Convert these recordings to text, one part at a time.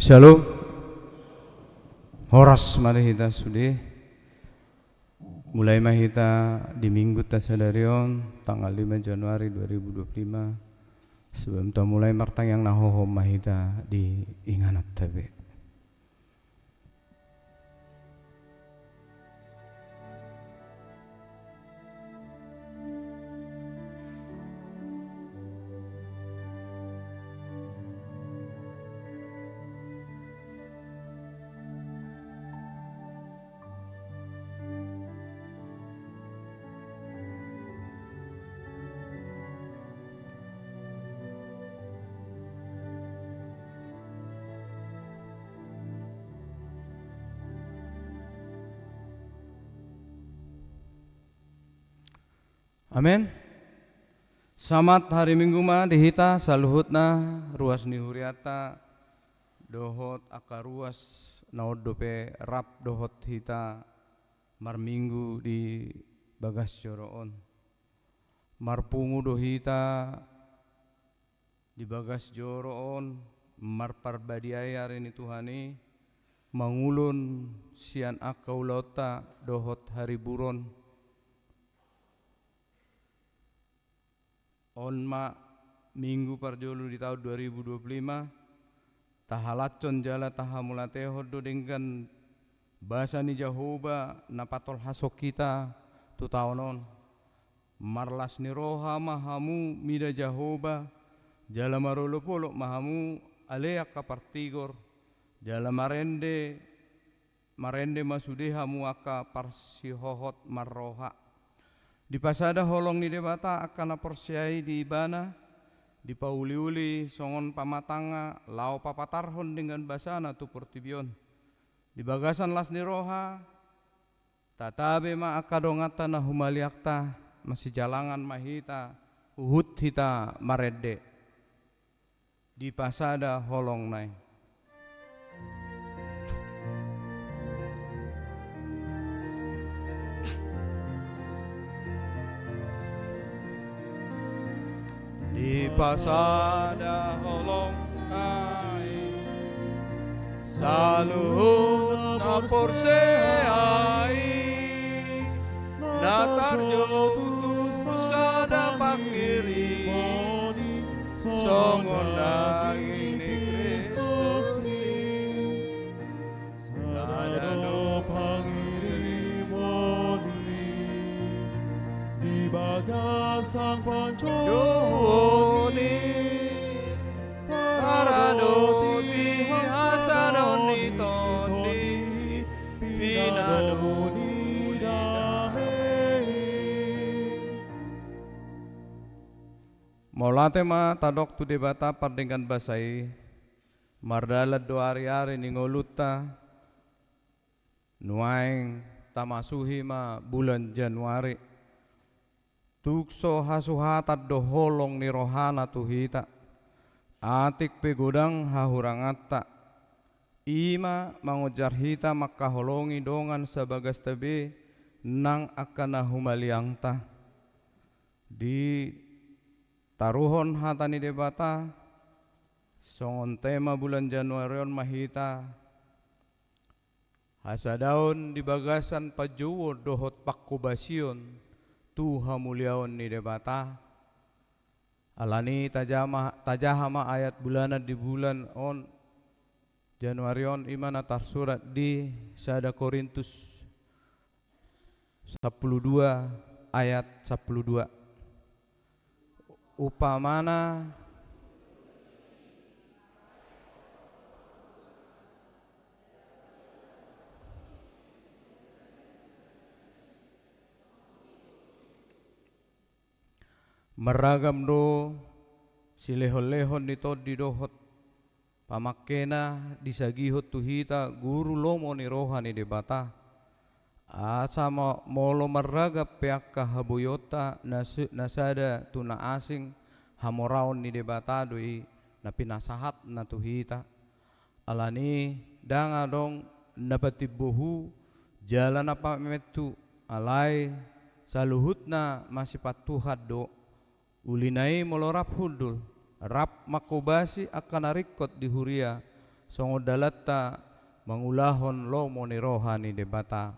Shalom. Horas marihita sudi. Mulai mahita di minggu tasadarion tanggal 5 Januari 2025. Sebelum ta mulai martang yang nahohom mahita di inganat tabe. Amin. Selamat hari Minggu ma dihita saluhutna ruas nihuriata dohot akaruas naodope rap dohot hita mar minggu di bagas joroon marpungu dohita di bagas joroon mar parbadiaya rini Tuhani mangulun sian akau lauta dohot hari buron onma minggu parjolu di tahun 2025 tahalacon jala tahamulateho do dengan bahasa ni Jehovah napatol hasok kita tu taonon marlas ni roha mahamu mida Jehovah jala marolo polok mahamu aleak kapartigor jala marende masudehamu aka parsihohot marroha di pasada holong ni debata akan aporsiai di ibana di pauli-uli songon pamatanga lau papatarhon dengan basana tu portibion di bagasan las ni roha tatabe ma akadongata na humaliakta masih jalangan mahita uhut hita marede di pasada holong nai di pasada holong kai saluhut na porseai natarjo tutus sada pakiri songon daging Kristus sada do pangiri moni di bagasang panconi paradoti hasanoni toni pinadoni Maulate ma tadok tu debata pardengan basai mardalat do ari-ari ningoluta nuaing tamasuhi ma bulan Januari tukso hasuhatat do holong ni rohana tuhita atik pegodang hahurangata ima mangujar hita maka holongi dongan sebagas tabe nang akana humaliangta di taruhon hatani debata songon tema bulan Januarion mahita hasadaun di bagasan pajuwo dohot pakkubasion Tuha muliaon ni debata alani tajahama ayat bulanan di bulan on Januarion imana tarsurat di 1 Korintus 12 ayat 12 upamana meragam do silehon-lehon nito di dohot pamakena disagihot tuhita guru lomo ni roha ni debata asama molo meragap peaka habuyota nasada tuna asing hamoraon ni debata doi na pinasahat na tuhita alani danga dong napatibuhu jalan apa metu alai saluhutna masih patuhat do ulinai molorap hudul rap makobasi akan arikot di huria songo dalatta mangulahon lomo ni rohani debata.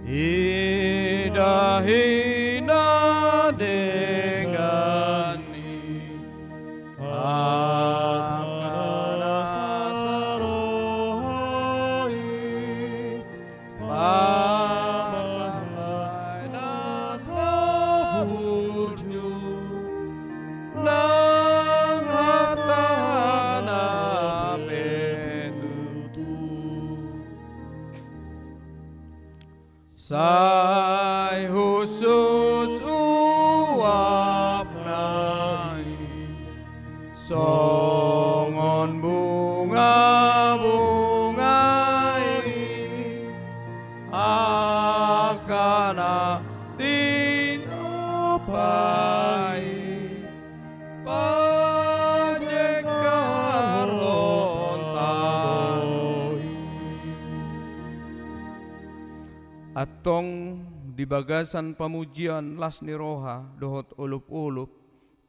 Ida hina dengani akan asarohai pamai dan laburju nang hatana betutu sai khusus uap nai songon bunga-bungai akan tinopai panjekar lontai atong di bagasan pamujian las niroha dohot ulup-ulup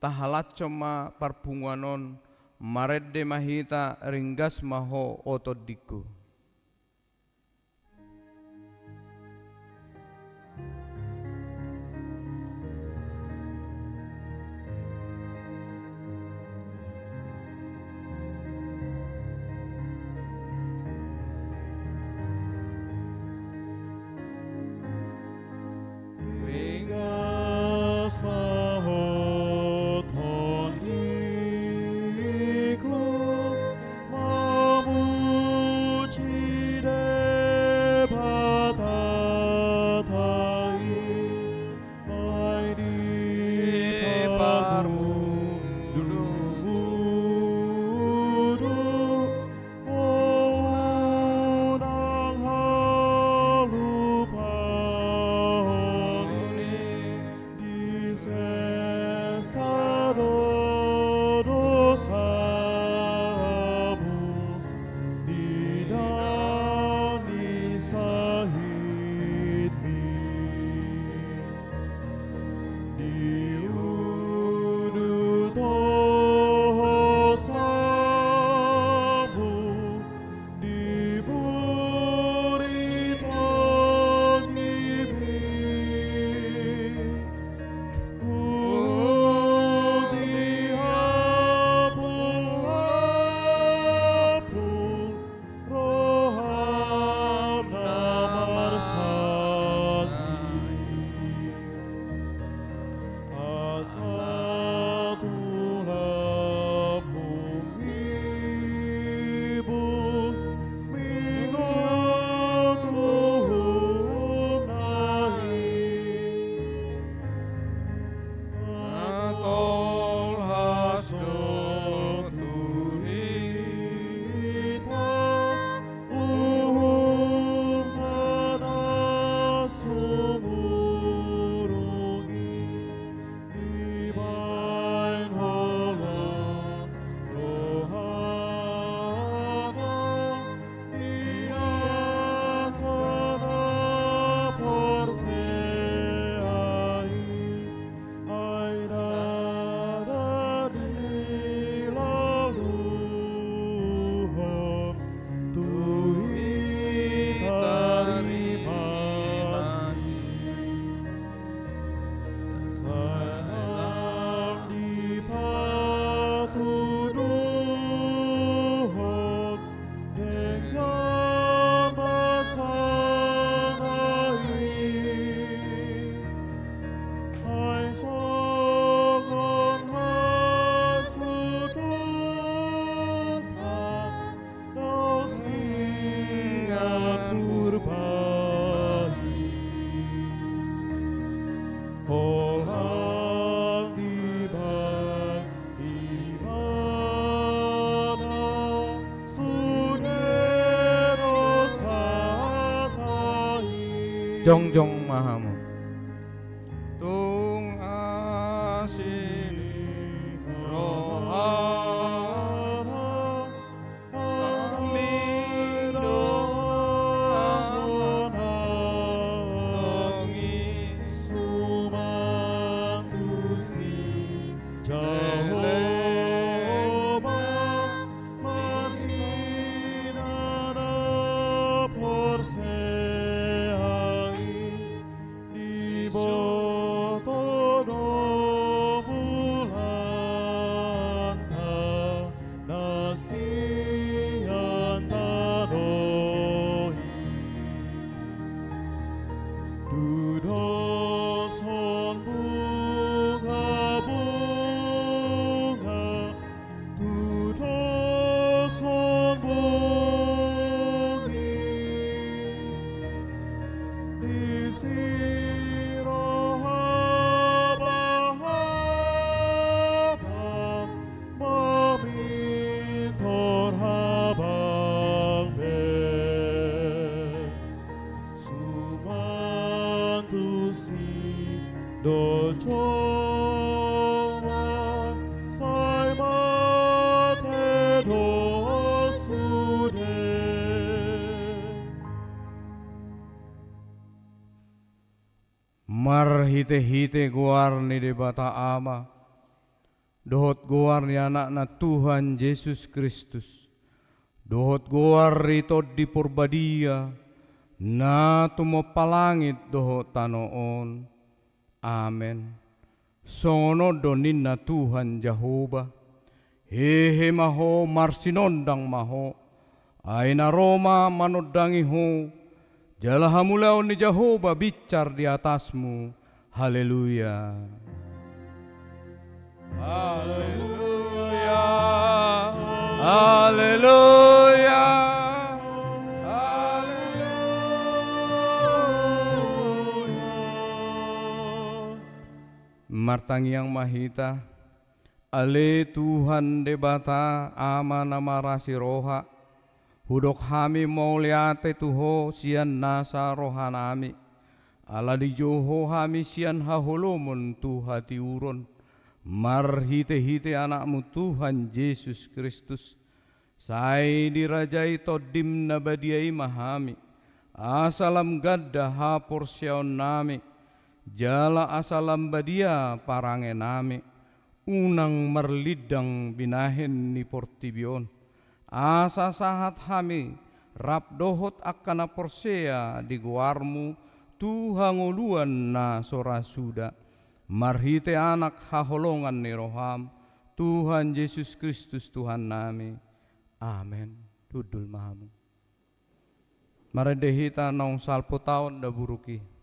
tahalat coma parpunganon maredde mahita ringgas maho otodiku. Jongjong mahamu tung asini rohana samindo Mar hite-hite guar ni debata ama. Dohot guar ni anak na Tuhan Yesus Kristus. Dohot guar rito di purbadia. Na tumopalangit dohot tanoon. Amen. Sono donin na Tuhan Jehovah. Hehe maho marsinondang maho. Ay na Roma manodangi ho. Jala hamulaw ni Jehovah bicar di atasmu. Haleluya. Haleluya. Haleluya. Martangi yang mahita, ale Tuhan debata ama nama rasi roha, hudok hami mauliate tuho sian nasa rohanami, ala di joho hami sian haholomun tuhati uron, mar hite-hite anakmu Tuhan Yesus Kristus, sai dirajai todim nabadiai mahami, asalam gadda hapor siaon nami, jala asalam badia parange nami, unang merlidang binahen ni portibion, asa sahat hami rap dohot akana porsea di guarmu Tuhan uluan na sorasuda, marhite anak haholongan ni roham, Tuhan Yesus Kristus Tuhan nami, amen. Dudul mahamu. Maredehita nong salpo taon da buruki.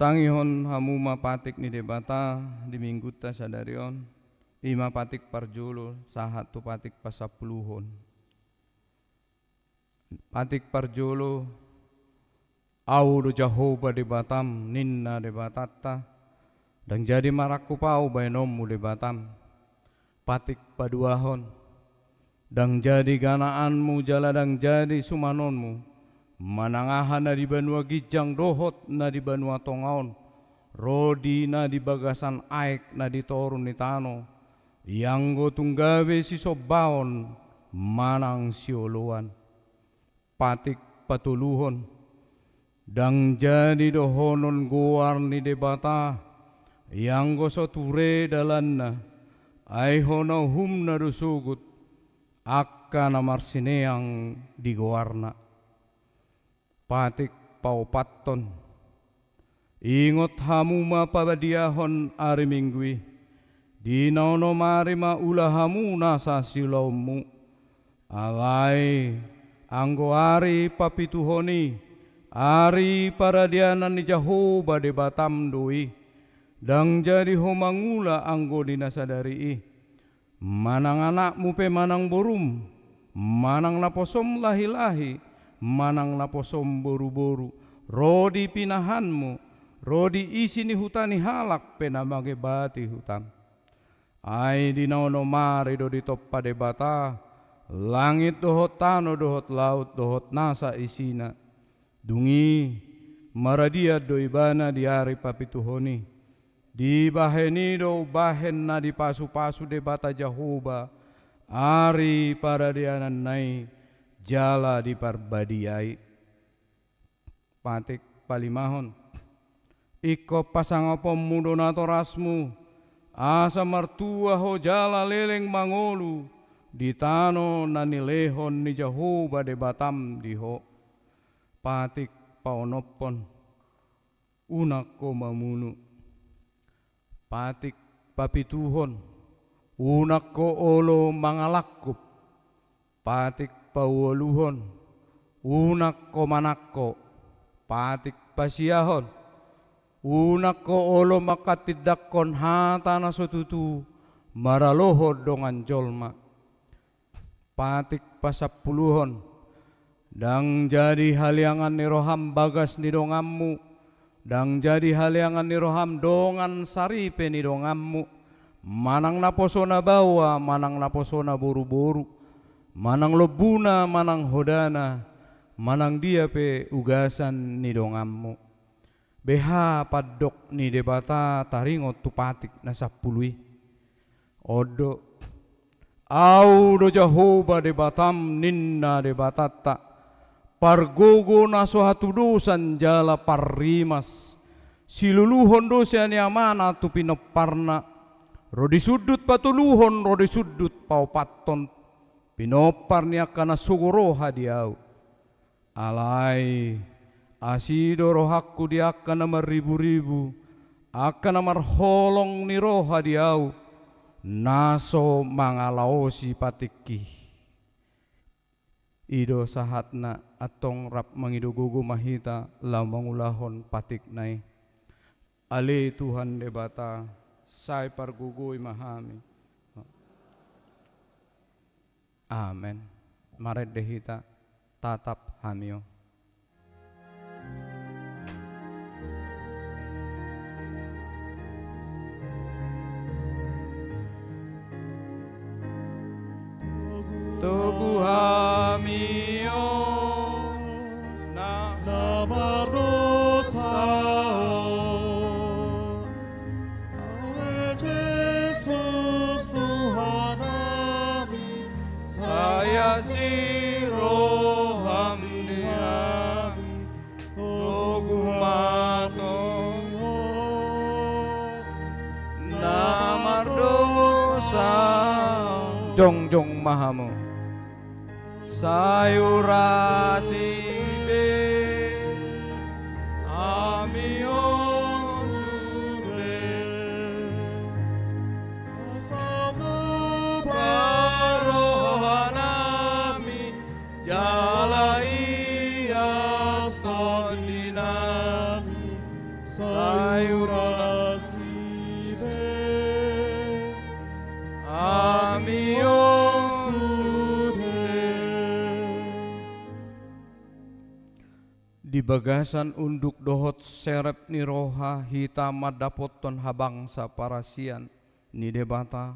Tangihon hamu mapatik ni debata di minggu ta sadarion, ima patik parjolo sahat tu patik pasapuluhon. Patik parjolo au do Jehovah debatam ninna debatata, dan jadi marakku pau bainomu debatam. Patik paduahon, dan jadi ganaanmu jala dan jadi sumanonmu. Manangahan na di banua gijang dohot na di banua tongaon, rodi na di bagasan aik na di torun ni tano, yang go tunggawe si sobaon manang sioluan. Patik patuluhon, dang jadi dohonon guar ni debata, yang go soture dalanna, ay hono hum na dusugut, akka na marsineang di guarna. Patik paupaton, ingot hamu mapabadiahon ari minggui, di nauno marima ulah hamu nasa silaumu, alai anggo ari papituhoni, ari paradianan ni Jehovah debatam doi, dang jadi homangula anggo dinasadari, manang anakmu pe manang borum, manang naposom lahi-lahi, manang naposom boru-boru, rodi pinahanmu, rodi isi ni hutani halak penamage bati hutang. Ai di nauno mari do di toppa debata, langit dohot tano dohot laut dohot nasa isina, dungi maradia do ibana di ari papituhoni, di baheni do bahen na di pasu-pasu debata Jehovah, ari paradianan nai, jala di parbadiai. Patik palimahon, Iko pasang pemudo natorasmu, asa martua ho jala leleng mangolu, di tano nanilehon ni Jehovah de batam diho. Patik paonopon, unak ko mamunu. Patik papituhon, unak ko olo mangalakup. Patik pawaluhon, unak ko manakko. Patik pasiahon, unak ko olo makatidakon hata na sotutu maralohod dongan jolma. Patik pasapuluhon, dang jadi haliangan ni roham bagas ni dongammu, dang jadi haliangan ni roham dongan saripe ni dongammu. Manang naposona bawa, manang naposona boru-boru, manang lobuna, manang hodana, manang dia pe ugasan ni dongammu. Beha padok ni debata taringot tu patik na sapului. Odo au do Jehovah debatam ninna debatata. Pargogo na sohatudusan jala parrimas. Siluluhon dosa ni amana tu pinoparna. Rodi sudut patuluhon, rodi sudut paupaton. Pinopar ni akana sugoroha diau. Alai asido rohakku di akan nomor ribu-ribu, akan nomor holong ni roha diau, naso mangalaosi patiki. Ido sahatna atong rap mangido gugu mahita lau mangulahon patik nai. Ale Tuhan debata, sai pargugui mahami. Amen. Maret dehita tatap hamio. Tugu hamio na Namarosao Ale Jesus Tuhan kami, saya si roham diami tugu matong namar dosa jong mahamu sayurasi be amio sude Asamu barohanami jalai astondinami sayurasi be amio di bagasan unduk dohot serep ni roha hita madapoton habangsa parasian ni debata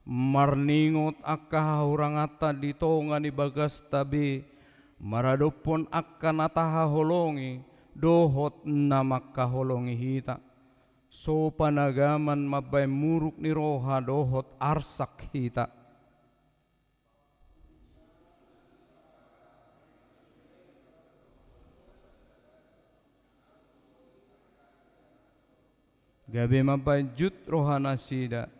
marningot akka hurangata di tonga ni bagas tabi maradopon akka nataha holongi dohot na makaholongi hita so panagaman mabay muruk ni roha dohot arsak hita. Gabe mabajut rohana sida.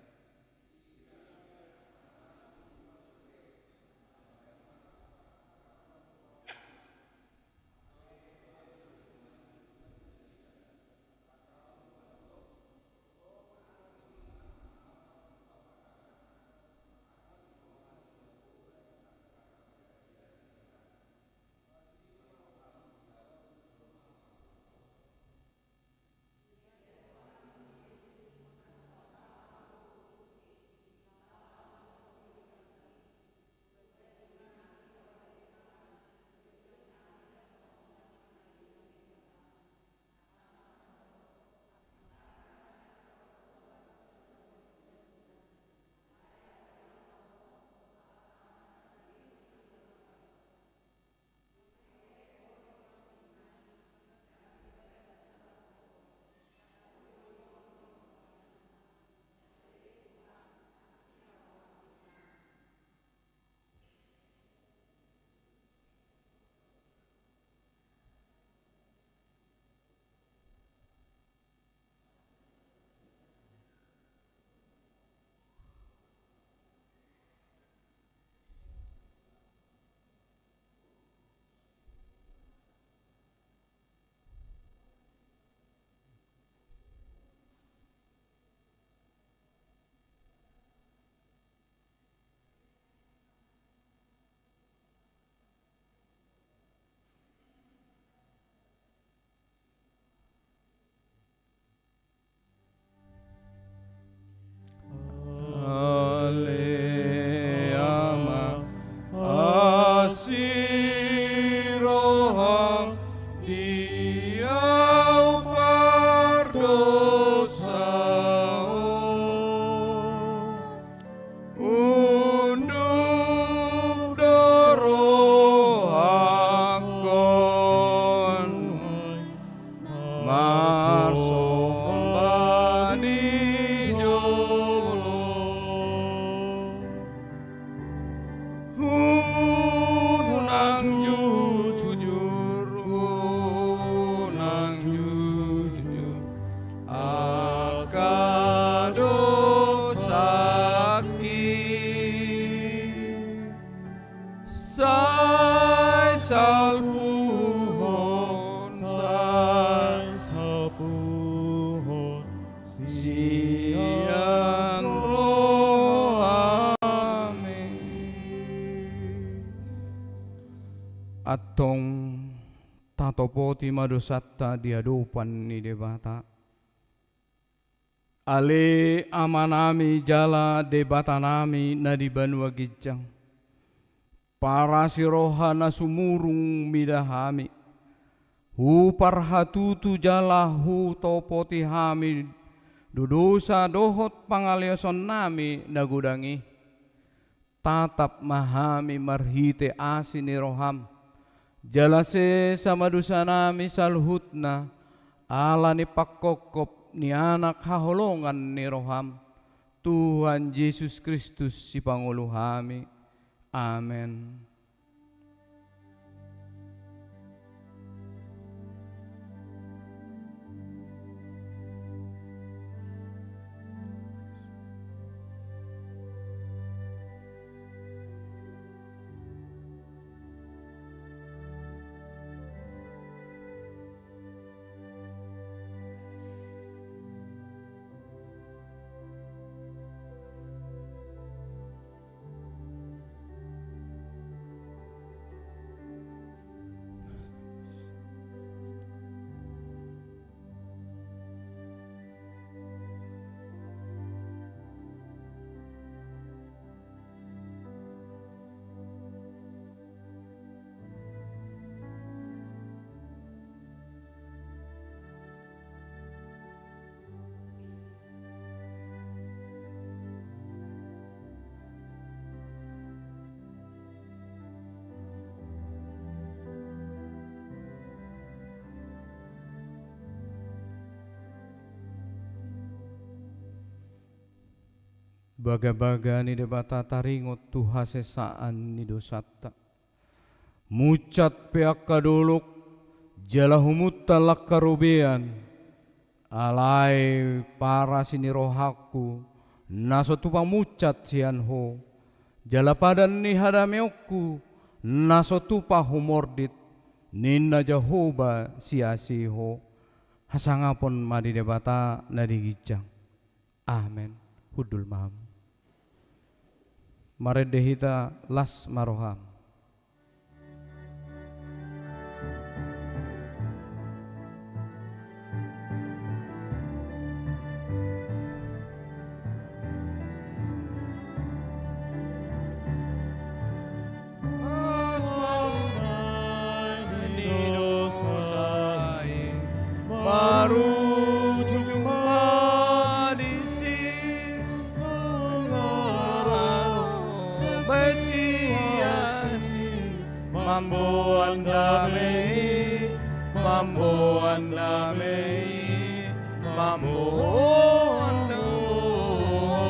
salpuhon Sang sapuhon sian rohami atong tatopoti madosatta di hadapan ni debata ale amanami jala debata nami na di banua gijang para siroha na sumurung midahami hu parhatutu jala hu topoti hami dudosa dohot pangalioson nami nagudangi tatap mahami marhite asini roham jalase sama dosa nami salhutna ala ni pakokop ni anak haholongan ni roham Tuhan Yesus Kristus si Pangulo kami. Amen. Baga-baga ni debata taringot tuha sesaan ni dosata mucat peak kaduluk jala humutta lakkarubian alai para sini rohaku naso tupang mucat sian ho jala padan ni hadameokku naso tupa humordit ninna Jehoba siasi ho hasangapon madi debata nadigijang. Amen. Hudul maham maredehita las maroham. Mambo andamei, mambo andamei, mambo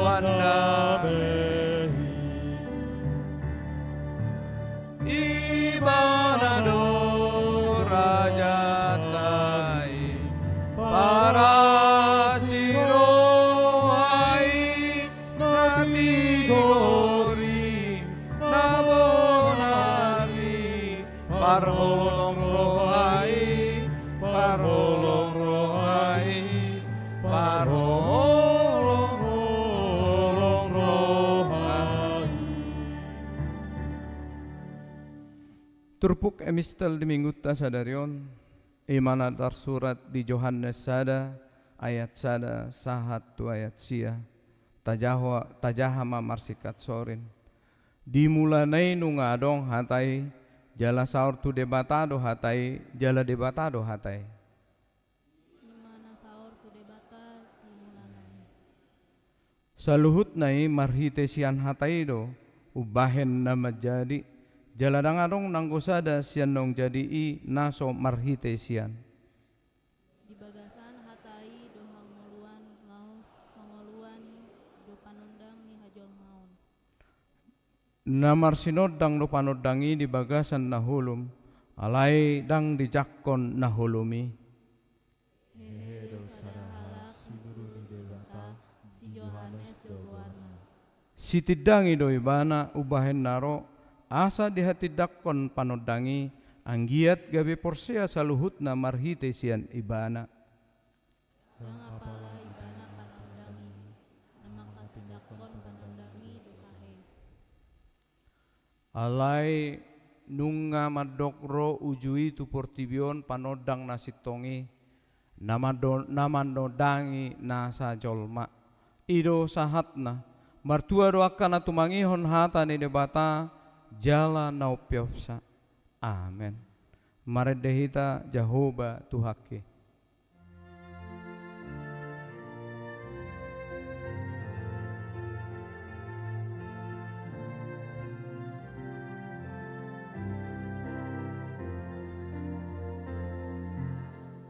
andamei. Ibanado rajatai, para sirohai natigori nabonari. Parholong rohai, parholong rohai, parholong rohai. Turpuk emistel di minggu sadarion imana tersurat di Yohanes sada ayat sada sahat tu ayat sia tajahama marsikat sorin dimulanai nungadong hatai jala saur tu debatado hatai jala debatado hatai Imana saur tu debata dimulanai. saluhut nai marhite sian hatai do ubahen nama jadi jala dangadong nanggosada sian dong jadi i naso marhite sian Di bagasan hatai do hangoluan laos hangoluani do panundang ni hajol maun. namar sinodang do panodangi di bagasan nahulum alai dang dijakkon nahulumi Hedo sadahalak sinuru di debata si Yohanes do warna. sitidangi do ibana ubahen naro asa di hati dakkon panodangi Anggiat gabe porsea saluhutna marhite sian ibana. Dang apala ibana panundangi, namaka tindakon panundangi dukahe. Alai nunga madokro ujui tu portibion panodang nasitongi namandodangi nasa jolma ido sahatna martua doakan atumangihon hata ni debata jala naupiofsa. Amen. Maredehita Jehovah Tuhake.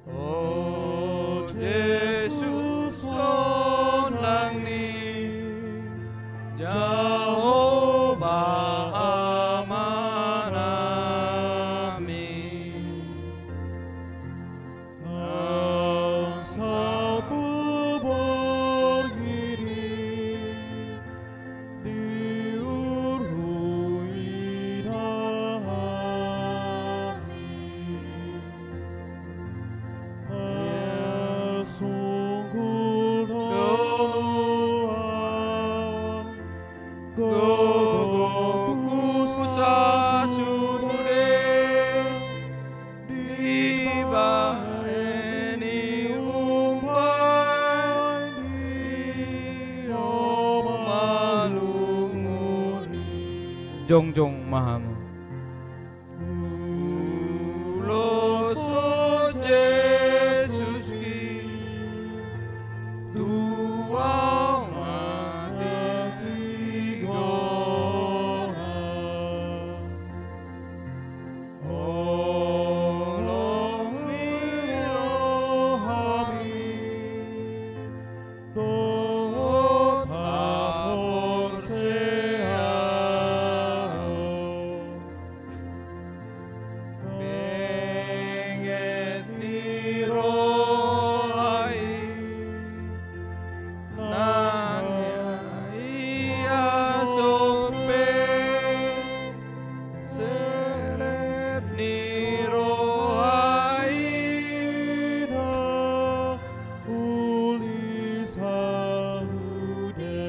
Oh Yesus sonang ni Jehovah amanami nang satu berdiri di urui kami. Sungguh doa gogoku sasude di baheni umpai di omalunguni Jongjong mahamu. Uloso Jesus ki tuang mati gora Olong miro hami dohot hapor Benget ni rohai nanya ia sope serep ni rohai na ulis harude.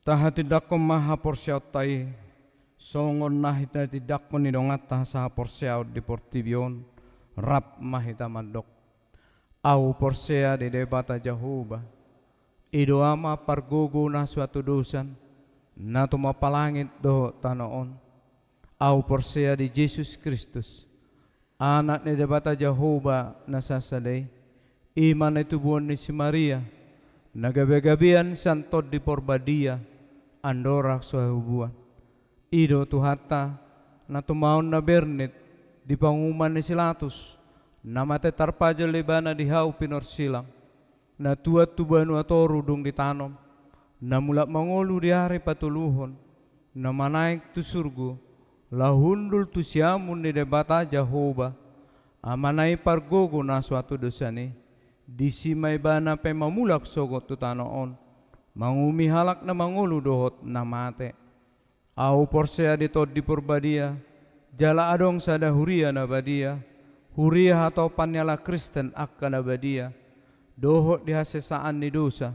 Taha tidak ko maha porsiaw tay songon nahita tidak ko nidongata sa porsiaw di portibion rap mahita mandok au porsea di debata Jehovah ido ama pargugu na suatu dosan na tumapalangit do tanoon au porsea di Jesus Kristus anak ni debata Jehovah na sasaday iman itu buon ni si Maria nagabi-gabian santod di porbadia andorak suahubuan ido tuhata na tumaon na bernit di panguman ni silatus na mate tarpaja lebana di hau pinorsilang na tuat tubanu atoru dung ditanom na mulak mangolu di hari patuluhon na manaik tu surgu lahundul tu siamun ni debata Jehovah amanai pargogo na suatu dosane di simay bana pe mamulak sogot tu tanoon mangumi halak na mangulu dohot na mate au porsea di tod di purbadia jala adong sada huria na badia huria atau panyala Kristen akka na badia dohot di hasesaan ni dosa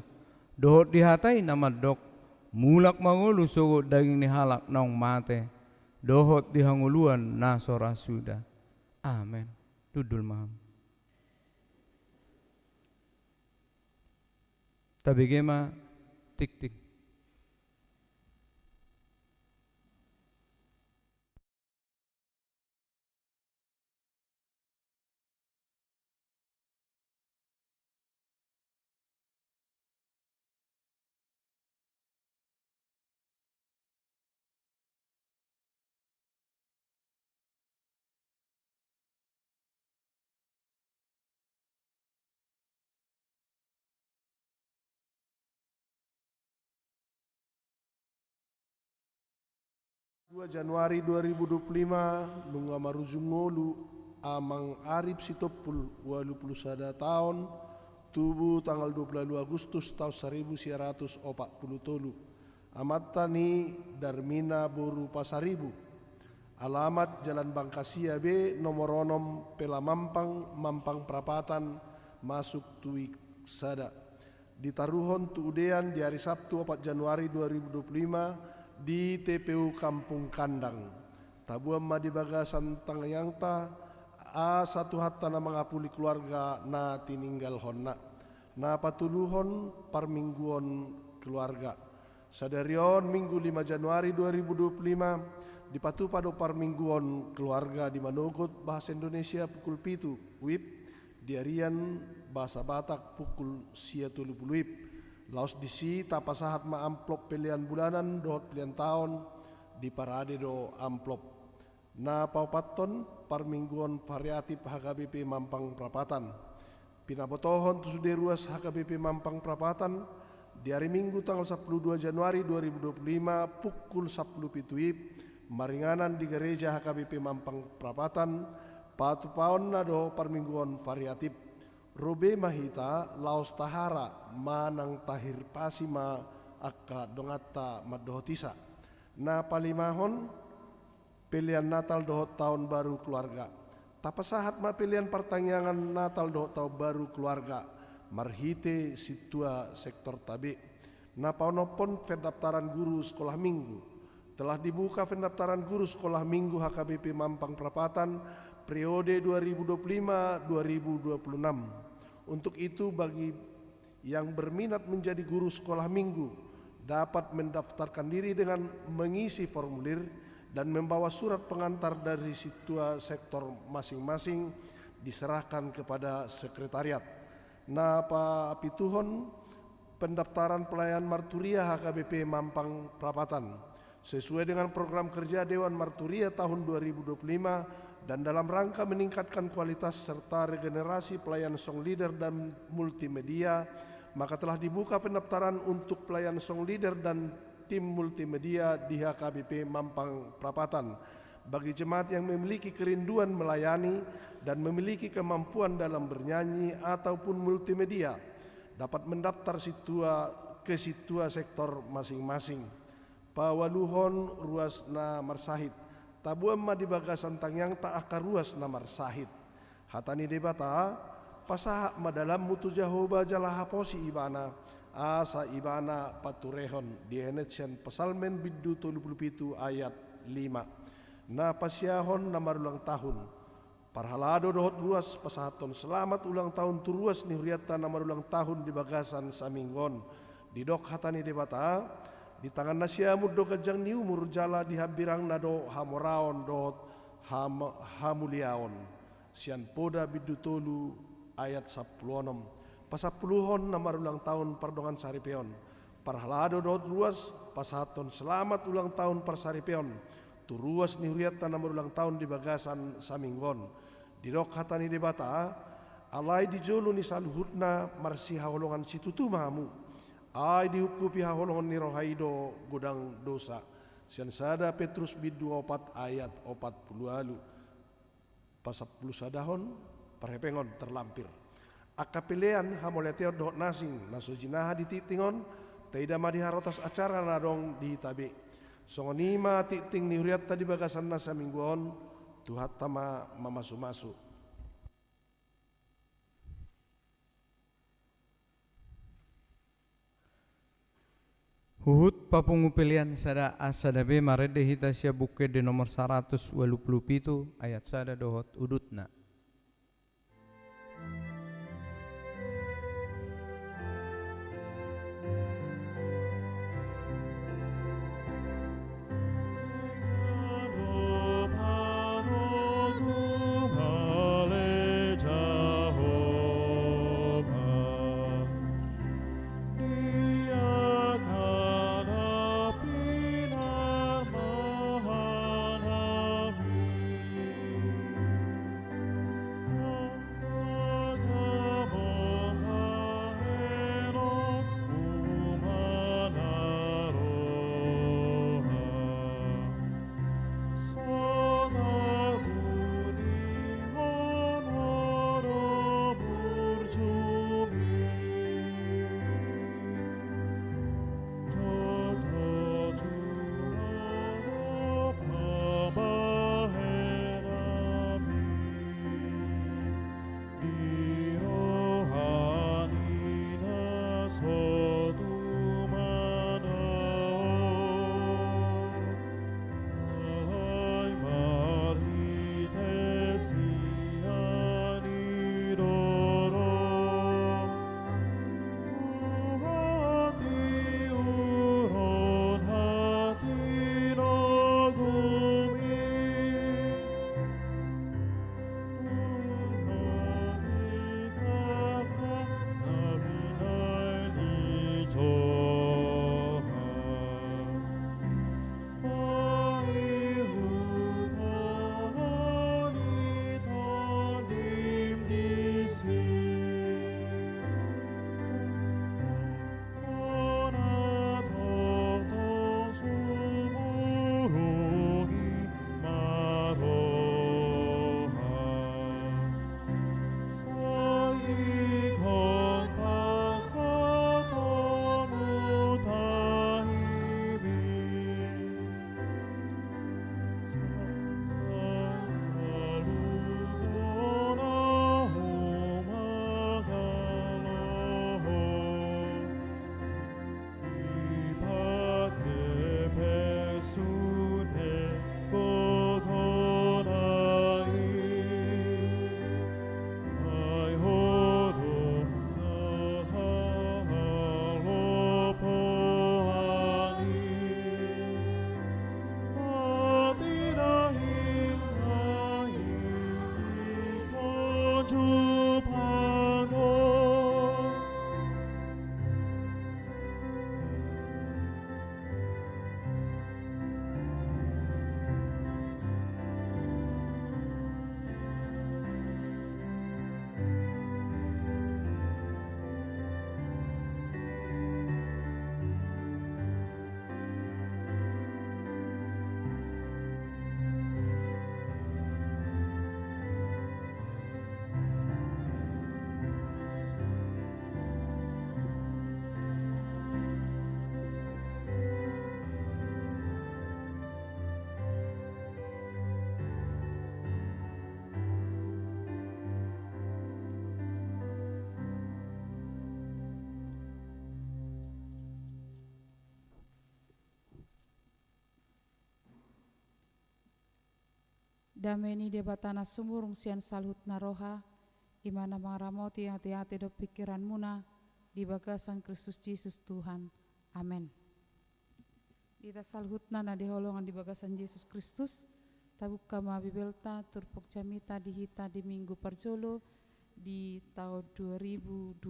dohot di hatai na madok mulak mangulu sogot daging ni halak naong mate dohot di hanguluan na sora suda. Amen. Dudul maham. Tabi gema tik-tik. Januari 2025 nunga marujungolu amang arip sitopul 21 tahun tubuh tanggal 22 Agustus tahun 1940 Amatani Darmina Boru Pasaribu. Alamat Jalan Bangkasia B, nomor 6 Pelamampang, Mampang Prapatan, masuk Tuik Sada. Ditaruhon tu udean di hari Sabtu 4 Januari 2025 di TPU Kampung Kandang. Tabuam madi bagasan Tangayangta A1 hatta na mangapuli keluarga na tininggal honna. Na patuluhon parmingguon keluarga. Sadarion Minggu 5 Januari 2025 dipatu pada parmingguon keluarga di Manogot bahasa Indonesia pukul 7 WIB, di Arian bahasa Batak pukul 7 WIB. Laos disi tapasahat ma amplop pilihan bulanan dohot pilihan tahun di parade do amplop. Na paupaton parmingguon variatif HKBP Mampang Prapatan. Pinabotohon tusude ruas HKBP Mampang Prapatan di hari Minggu tanggal 12 Januari 2025 pukul 10 WIB. Maringanan di gereja HKBP Mampang Prapatan patu paon nado parmingguan variatif robe mahita laos tahara manang tahir pasima akka dongata madohotisa. Na palimahon pilihan Natal dohot tahun baru keluarga. Tapasahat ma pilihan pertanyaan Natal dohot tahun baru keluarga marhite situa sektor tabe. Na paonopon pendaftaran guru sekolah minggu. Telah dibuka pendaftaran guru sekolah minggu HKBP Mampang Prapatan periode 2025-2026. Untuk itu bagi yang berminat menjadi guru sekolah minggu dapat mendaftarkan diri dengan mengisi formulir dan membawa surat pengantar dari situa sektor masing-masing diserahkan kepada sekretariat. Nah, Pak Pituhon pendaftaran pelayan marturia HKBP Mampang Prapatan sesuai dengan program kerja Dewan Marturia tahun 2025 dan dalam rangka meningkatkan kualitas serta regenerasi pelayan song leader dan multimedia, maka telah dibuka pendaftaran untuk pelayan song leader dan tim multimedia di HKBP Mampang Prapatan. Bagi jemaat yang memiliki kerinduan melayani dan memiliki kemampuan dalam bernyanyi ataupun multimedia, dapat mendaftar ke situa sektor masing-masing. Pawaluhon ruas na marsahid tabuam ma di bagasan tangyang tak akar ruas na marsahid hatani debata pasaha ma dalam mutu Jahoba jalaha posi ibana asa ibana paturehon di henetsen pesalmen biddu 37 ayat 5. Na pasyahon na marulang tahun parhalado dohot ruas pasahaton selamat ulang tahun tu ruas ni huriata na marulang tahun di bagasan saminggon di dok hatani debata di tangan nasiamud do kajang ni umur jala di habirang nado hamoraon dot hamuliaon sian poda bidutolu ayat 10 pasapuluhon na marulang tahun pardongan saripeon parhalado dot ruas pasahaton selamat ulang tahun parsaripeon tu ruas ni huriata na marulang tahun di bagasan saminggon di dok hatani debata alai di jolo ni saluhutna marsiha holongan situtu mahamu ai dihukupi haholongan ni rohaido godang dosa sian sada Petrus bid 24 ayat 40 lalu pasapuluh sadahon parhepengon terlampir akapelean hamoleteo dohot nasing nasojinaha dititingon taida madiharotas acara nadong di tabe songonima titing ni huriat tadi bagasan nasa mingguon tuhat tama mamasu-masu. Huhut papungu pilihan sada asada be marede hita sia buke de nomor 187 ayat sada dohot udutna. dameni debatana sumurung sian salhut naroha, imana mangaramoti hati-hati do pikiran muna, di bagasan Kristus Yesus Tuhan. Amin. Ita salhutna na diholongan di bagasan Yesus Kristus, tabuka ma bibelta turpuk jamita dihita di minggu parjolo di tahun 2025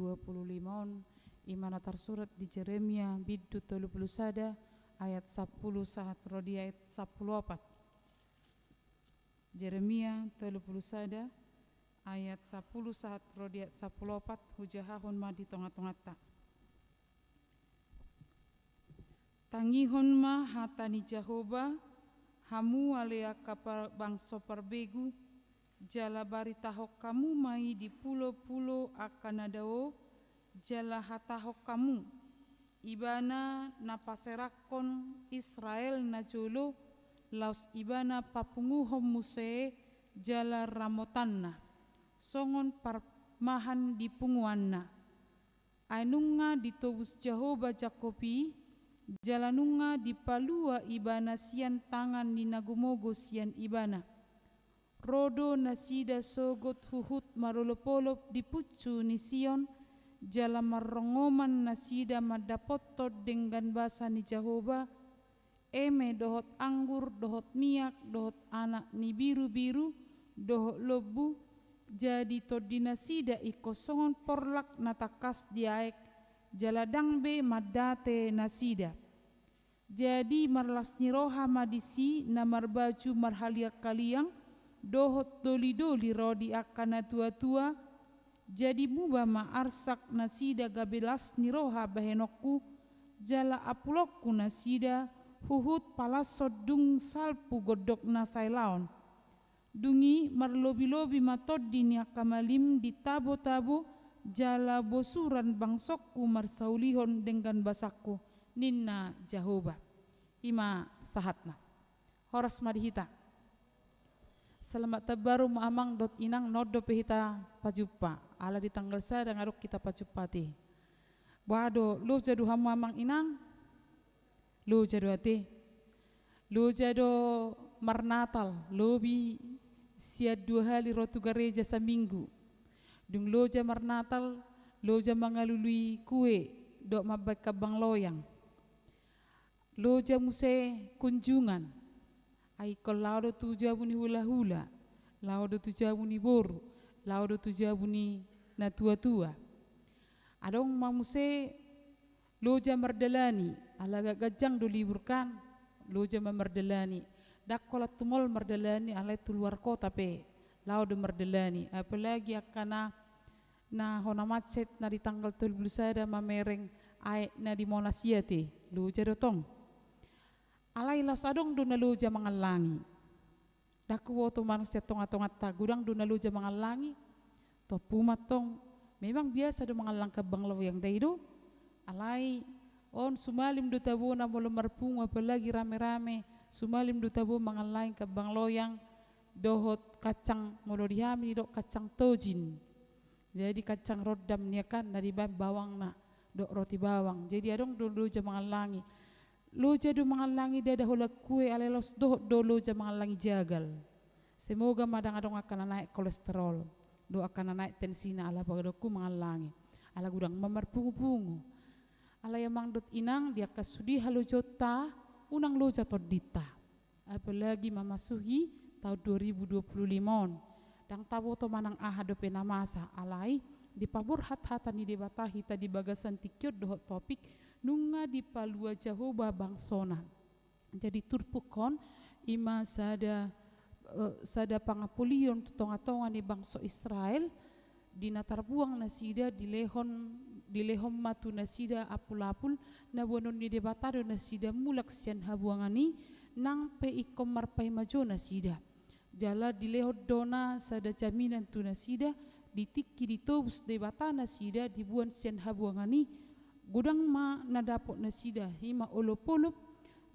imana tersurat di Jeremia biddu 31 ayat 10 sahat rodi ayat 14. Jeremia 31 ayat 10 sahat rodi ayat 14 hujahahun ma di tengah-tengah tak. Tangihon ma hatani Jehovah hamu alea kapar bangso perbegu jala bari tahok kamu mai di pulau-pulau akan adao jala hatahok kamu ibana napaserakon Israel na jolo laus ibana papunguhom muse jala ramotanna songon parmahan di punguanna ainunga ditobus Jehovah Jakobi jalanunga di palua ibana sian tangan ni nagumogo sian ibana rodo nasida sogot huhut marolopolop di pucu ni Sion jala marrongoman nasida madapoto dengan basa ni Jehovah eme dohot anggur dohot miak dohot anak ni biru-biru dohot lobu jadi todinasida ikosongon porlak natakas diaek jaladang be madate nasida jadi marlas niroha madisi namar baju marhalia kaliang dohot doli-doli rodi akana tua-tua jadi muba ma arsak nasida gabelas niroha bahenokku jala apulokku nasida huhut palasod dung salpu godok nasai laon dungi marlobi-lobi matod dini akamalim di tabo-tabo jala bosuran bangsokku marsaulihon dengan basakku ninna Jehovah ima sahatna horas madihita selamat tabaru amang dot inang nodo pehita pajupa ala di tanggal sada ngaruk kita pajupati wado lu jadu hamu amang inang lu jadu ate lu jado marnatal lobi sia 2 hari rotu gereja seminggu dung loja marnatal loja mangalului kue dok mabak kabang loyang loja muse kunjungan ai kolaudo tujabuni hula-hula laudo tujabuni boru laudo tujabuni na tua-tua adong mamuse loja mardalani alaga gajang do liburkan loja mardalani dakolat tumol mardalani alai tu luar kota pe laudo mardalani apalagi akana na hona macet na di tanggal 31 mamereng ai na di monasiate loja dotong alai las adong do na loja mangalangi daku woto manusia tonga-tonga ta gudang do na loja mangalangi to pumatong memang biasa do mangalang ka banglaw yang daido alai on sumalim do tabo na molo marpungu apalagi rame-rame sumalim do tabo mangalang ka banglaw yang dohot kacang molo dihami do kacang tojin jadi kacang rodam nia kan dari bawang na do roti bawang jadi adong do loja mangalangi loja do mangalangi dada hola kue alelos do loja mangalangi jagal semoga madang adong akan naik kolesterol do akan naik tensina ala pagadoku mangalangi ala gudang mamar pungu-pungu ala yamang dot inang dia kasudi halo jota unang loja todita apalagi mamasuhi tahun 2025 dang tabo to manang aha do penamasa alai di pabur hat-hatan di debatahi tadi bagasan tikyot do topik nunga di palua Jehovah bangsona jadi turpukon ima sada pangapulion tonga-tonga ni bangso Israel di natar buang nasida di lehon matu nasida apul-apul na bonon ni debatado nasida mulak sian habuangani nang pe ikom marpai majo nasida jala di lehon dona sada jaminan tu nasida ditikki ditobus debata nasida dibuan sian habuangani gudang ma nadapot nasida hima olop-olop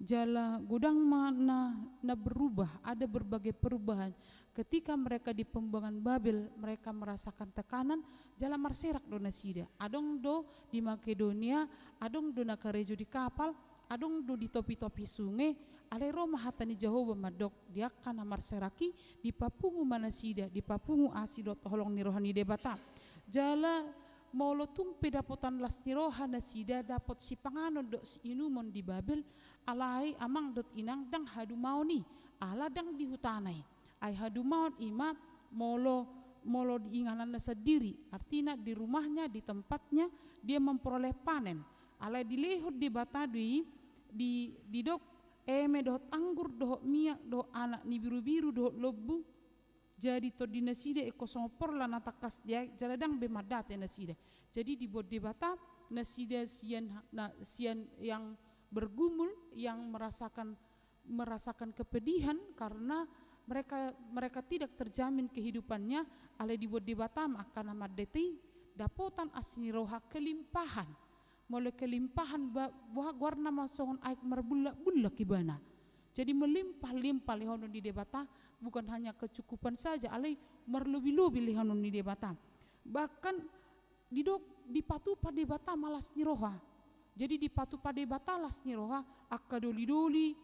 jala gudang ma na berubah ada berbagai perubahan ketika mereka di pembangunan Babel mereka merasakan tekanan jala marserak do nasida adong do di Makedonia adong do na karejo di kapal adong do di topi-topi sungai ale Roma hatani Jehovah madok dia kana marseraki di papungu manasida di papungu asidot holong ni rohani debata jala molo tung pedapotan las ni rohana sida dapot si panganon dok si inumon di Babel alai amang dot inang dang hadu mau ni ala dang di hutanai ai hadu mau ima molo diinganan sendiri artinya di rumahnya di tempatnya dia memperoleh panen alai dilehut di batadui di dok eme dohot anggur dohot minyak dohot anak ni biru-biru dohot lebu jadi to di nasida eko songopor la natakas dia jaladang bemadate nasida jadi dibuat di bata nasida sian yang bergumul yang merasakan kepedihan karena mereka tidak terjamin kehidupannya ale dibuat di batam akan nama deti dapotan asini roha kelimpahan mulai kelimpahan buah warna masongon aik merbulak-bulak ibana jadi melimpah-limpah lihonon di debata bukan hanya kecukupan saja ale merlebih-lebih lihonon di debata bahkan di patu pada debata malas niroha jadi di patu pada debata las niroha akadoli-doli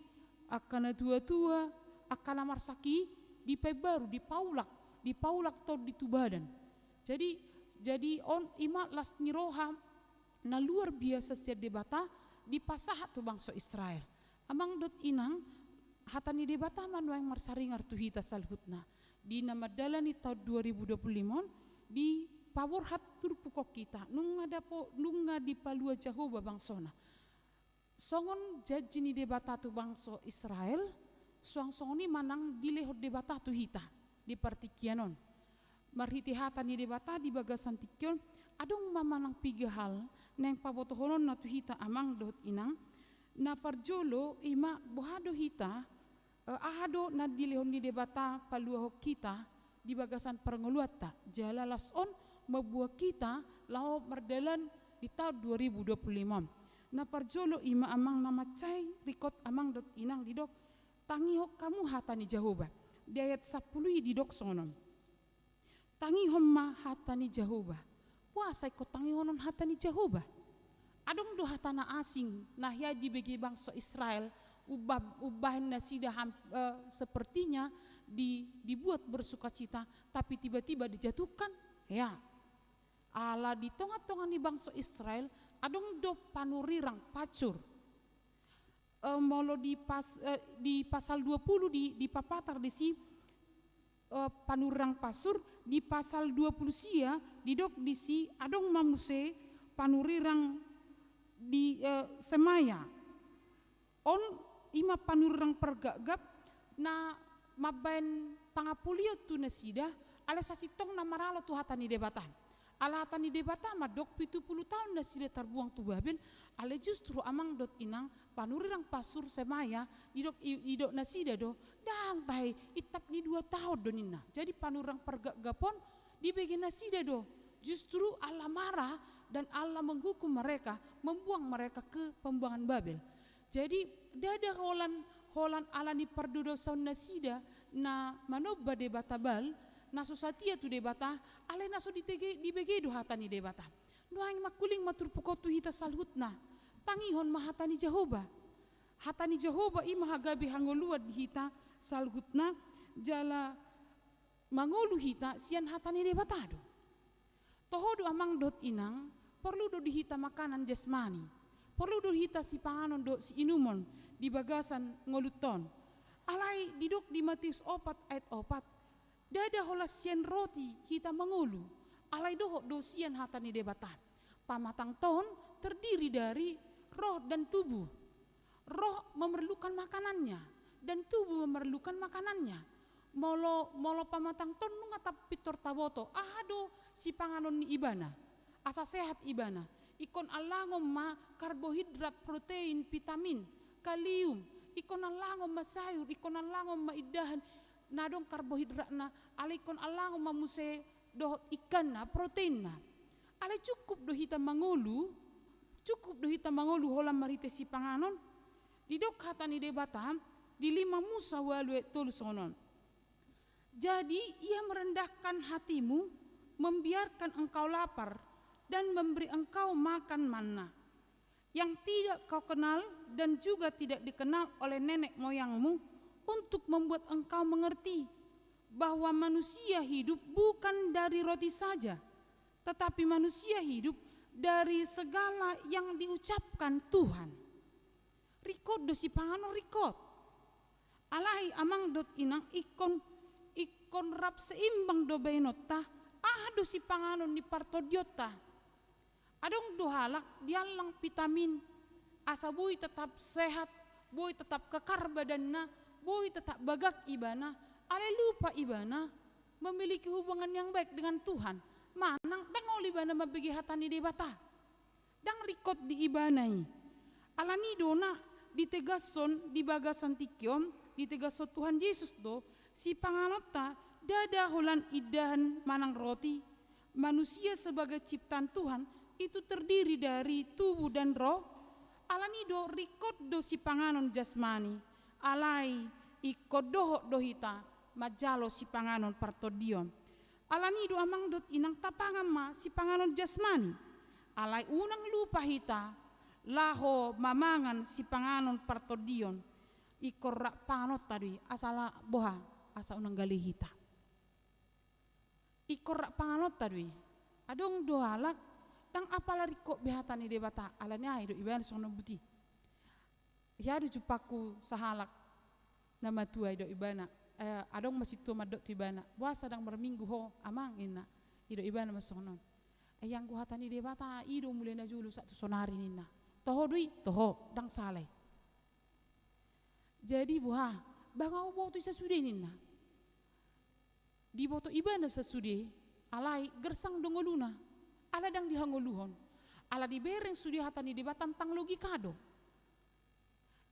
akana tua-tua akana marsaki di pebaru di paulak atau di tubadan jadi on ima las niroha na luar biasa setiap debata di pasahat tu bangsa Israel amang dot inang hatani debata manuang marsaringar tu hita salhutna di nama dalani tahun 2025 di pawor hat turpukok kita nunga di palua Jehovah bangsona songon jajini debata tu bangsa Israel suang-songoni manang dilehot debata tu hita di partikianon marhiti hatani debata di bagasan tikyon adong mamanang piga hal neng pabotohonon na tu hita amang dot inang na parjolo ima bohado hita ahado na dilehon ni debata palua kita di bagasan perngoluata jala lason membuat kita lao merdalan di tahun 2025 na parjolo ima amang nama cai rikot amang dot inang didok tangihok kamu hatani Jehovah di ayat 10 didok sonon tangihom ma hatani Jehovah puasa ikut tangihonon hatani Jehovah adong do hatana asing nahya di bagi bangsa Israel ubahin nasida sepertinya dibuat bersukacita tapi tiba-tiba dijatuhkan ya ala di tengah-tengah ni bangsa Israel adong do panurirang pacur molo di pasal 20 di papatar di si panurang pasur di pasal 20 sia didok di si adong mamuse panurirang di semaya on ima panurang pergagap na mabain pangapulia tu nasida ala sasitong na maralo tu hatani debatan ala hatani debatan madok 70 tahun nasida terbuang tu Babel ala justru amang dot inang panurirang pasur semaya idok nasida do dang tai itap ni 2 tahun donina jadi panurang pergagapon di bagian nasida do justru Allah marah dan Allah menghukum mereka membuang mereka ke pembuangan Babel jadi dada holan ala ni perdodosan nasida na manoba debata bal na susatia tu debata ale naso di begedo hatani debata nuang makuling maturpukot tu hita salhutna tangihon mahatani Jehovah ima hagabi hangoluat di hita salhutna jala mangolu hita sian hatani debata do tohodo amang dot inang perlu do dihita makanan jasmani perlu do hita si panganon do si inumon di bagasan ngoluton alai didok di Matius 4 ayat 4 dada holas sian roti hita mengulu alai doho do sian hatani debata pamatang ton terdiri dari roh dan tubuh roh memerlukan makanannya dan tubuh memerlukan makanannya molo pamatang ton nungatap pitor taboto ahado si panganon ni ibana asa sehat ibana ikon alangom ma karbohidrat protein vitamin kalium ikon alangom ma sayur ikon alangom ma idahan nadong karbohidrat na alaikon alangom ma muse do ikan na protein na alai cukup do hita mangolu holam marite si panganon didok hatani debata di 5 Musa walu tulusonon jadi ia merendahkan hatimu membiarkan engkau lapar dan memberi engkau makan manna yang tidak kau kenal dan juga tidak dikenal oleh nenek moyangmu, untuk membuat engkau mengerti bahwa manusia hidup bukan dari roti saja, tetapi manusia hidup dari segala yang diucapkan Tuhan. Rikot dosi pangano rikot. Alai amang dot inang ikon rap seimbang do benota dosi panganon ni partodiota. Adong dohalak dialang vitamin asa bui tetap sehat, bui tetap kekar badanna, bui tetap bagak ibana, ale lupa ibana memiliki hubungan yang baik dengan Tuhan. Manang dang oli bana mabegi hatani di bata. Dang rikot di ibanai. Alani dona ditegason di bagasan tikyom, ditegason Tuhan Yesus do si panganota dada holan idahan manang roti. Manusia sebagai ciptaan Tuhan itu terdiri dari tubuh dan roh. Alanido rikot do si panganon jasmani, alai ikot doho dohita majalo si panganon partodion. Alanido amang dot inang tapangan ma si panganon jasmani, alai unang lupa hita laho mamangan si panganon partodion. Ikor rak panganot tadi asala boha asa unang gali hita. Ikor rak panganot tadi adong dohalak dang apalari kok behatan ide bata alanya hidup ibadah sono buti. Ya ada jupaku sahalak nama tua hidup ibana. Adong masih tua madok tibana. Buah sedang berminggu ho amang ina hidup ibana masonon. Yang ku hatan ide bata ido mulai na julu satu sonari nina. Toho dui toho dang saleh. Jadi buah bangau bau tu sesudah nina. Di boto ibana sesudah alai gersang dongoluna. Ala dang dihangoluhon, ala dibereng sudi hatani debat tentang logika do,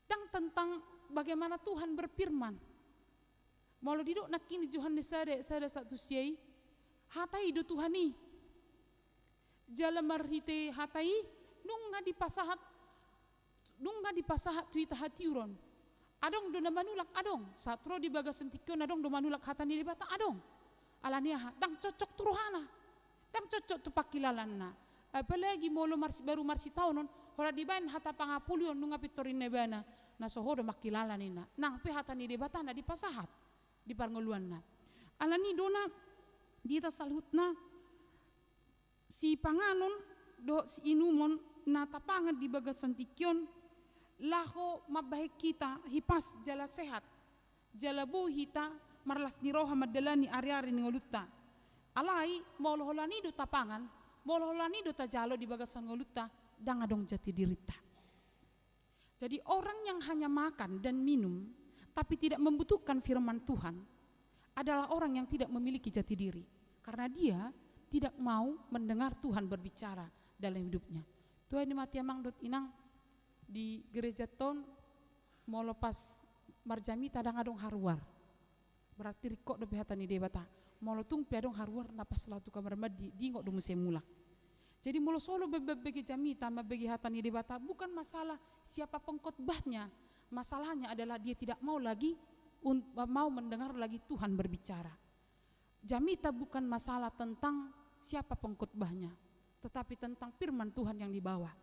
dang tentang bagaimana Tuhan berfirman. Malu diduk nak kini Johannes sada satu siai, hatai do Tuhani, jalan marhite hatai, nunga di pasahat tuita hatiuron, adong do manulak adong, satro di bagasan tikon adong do manulak hatani debat adong, alania dang cocok turuhana. Dang cocok tu pakilalan na. Apalagi molo baru marsi tahunon, hora dibain hata pangapulion nunga pitorin nebana, na sohodo makilalan ina. Nang pe hata ni debatana di pasahat, di parngoluan na. Alani dona dita salhutna si panganon do si inumon na tapangan di bagasan tikyon laho mabahik kita hipas jala sehat, jala buhita marlas ni roha madalani ari-ari ni ngolutta. Alai molholani do tapangan, molholani do tajalo di bagasan ngolutta dang adong jati dirita. Jadi orang yang hanya makan dan minum tapi tidak membutuhkan firman Tuhan adalah orang yang tidak memiliki jati diri karena dia tidak mau mendengar Tuhan berbicara dalam hidupnya. Tuhan di mati amang dot inang di gereja ton mau lepas marjami tadang adong haruar. Berarti rikok do behatani debata. Molo tung piadong haruar napas latu kamar madi di ngok do musim mulak. Jadi molo solo bagi jami tama bagi hatani debata bukan masalah siapa pengkhotbahnya, masalahnya adalah dia tidak mau lagi mau mendengar lagi Tuhan berbicara. Jamita bukan masalah tentang siapa pengkhotbahnya, tetapi tentang firman Tuhan yang dibawa.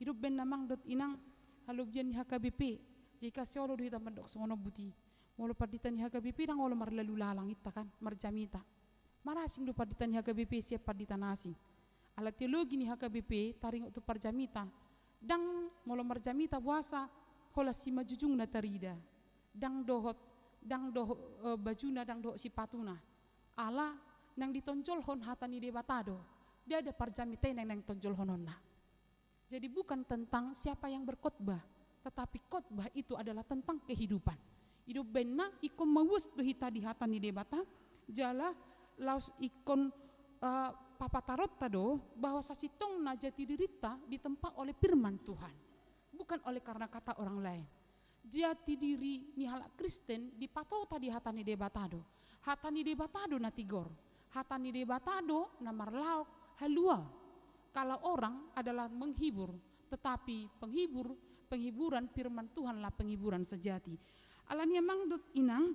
Hidup ben namang dot inang halubian HKBP jika solo do hitam mendok songono buti. Molo paditan HKBP dang olo marlalu lalang ita kan marjamita. Marasing do paditan HKBP siap paditan asing. Ala teologi ni HKBP taring untuk parjamita. Dang molo marjamita puasa hola si majujung na tarida. Dang dohot bajuna dang dohot si patuna. Ala nang ditonjol hon hatani debatado. Dia ada parjamita nang tonjol hononna. Jadi bukan tentang siapa yang berkhotbah, tetapi khotbah itu adalah tentang kehidupan. Hidup benna ikon mawus do hita di hatani debata jala laus ikon papatarot tado bahwa sasitong na jati dirita ditempa oleh firman Tuhan, bukan oleh karena kata orang lain. Jati diri ni halak Kristen dipatota di hatani debatado. Hatani debatado na tigor, hatani debatado na marlaok halua. Kalau orang adalah menghibur, tetapi penghiburan firman Tuhanlah penghiburan sejati. Alania mangdut inang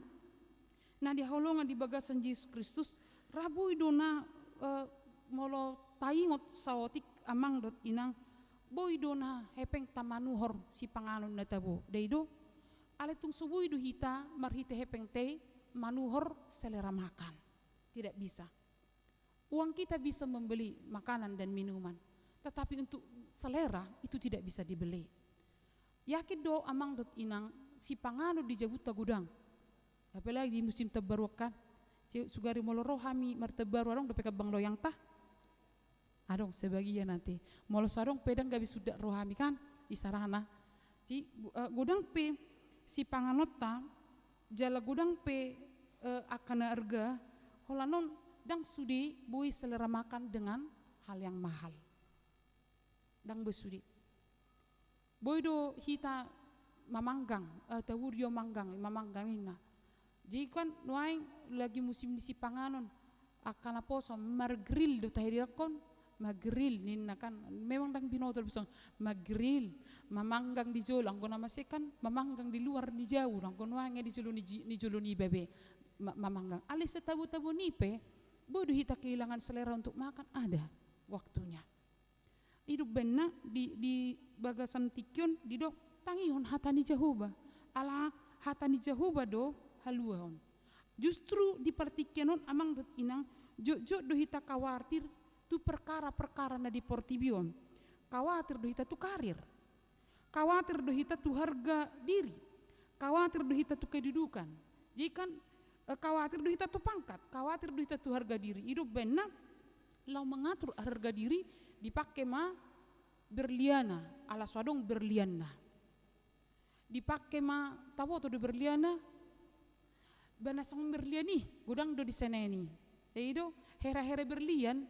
na diholongan di bagasan Yesus Kristus rabu idona molo taingot sawotik amang dot inang boy do na hepeng tamanuhor si panganon na tabo daido ale tung subuy do hita marhite hepeng te manuhor selera makan tidak bisa. Uang kita bisa membeli makanan dan minuman, tetapi untuk selera itu tidak bisa dibeli. Yakin do amang dot inang si pangano di jabuta gudang, apalagi di musim tabarukan sugari molo rohami martabaru arong dopeka bang loyang tah adong sebagian nanti molo sarong pedang gabi sudah rohami kan isarana gudang pe si panganota jala gudang pe akan harga holanon dang sudi bui selera makan dengan hal yang mahal dang besudi bui do hita mamanggang tawuryo manggang ina jadi kan nuaing lagi musim di si panganon akan aposo margril do tahirakon magril ninna kan memang dang binotol bisong magril mamanggang di jolang ko nama sekan mamanggang di luar di jauh lang ko nuaing di jolo ni bebe mamanggang alis setabu-tabu nipe bodoh hita kehilangan selera untuk makan ada waktunya hidup benak di bagasan tikyon di dok tangihon hatani Jehovah ala hatani Jehovah do haluahon justru di partikyanon amang dot inang jok do hita khawatir tu perkara-perkara na di portibion khawatir do hita tu karir khawatir do hita tu harga diri khawatir do hita tu kedudukan jikan khawatir do hita tu pangkat khawatir do hita tu harga diri hidup benak lau mengatur harga diri dipakai ma berliana ala swadong berliana dipakai ma tawo to do berliana bana sang berliani gudang do di seneni itu hera-hera berlian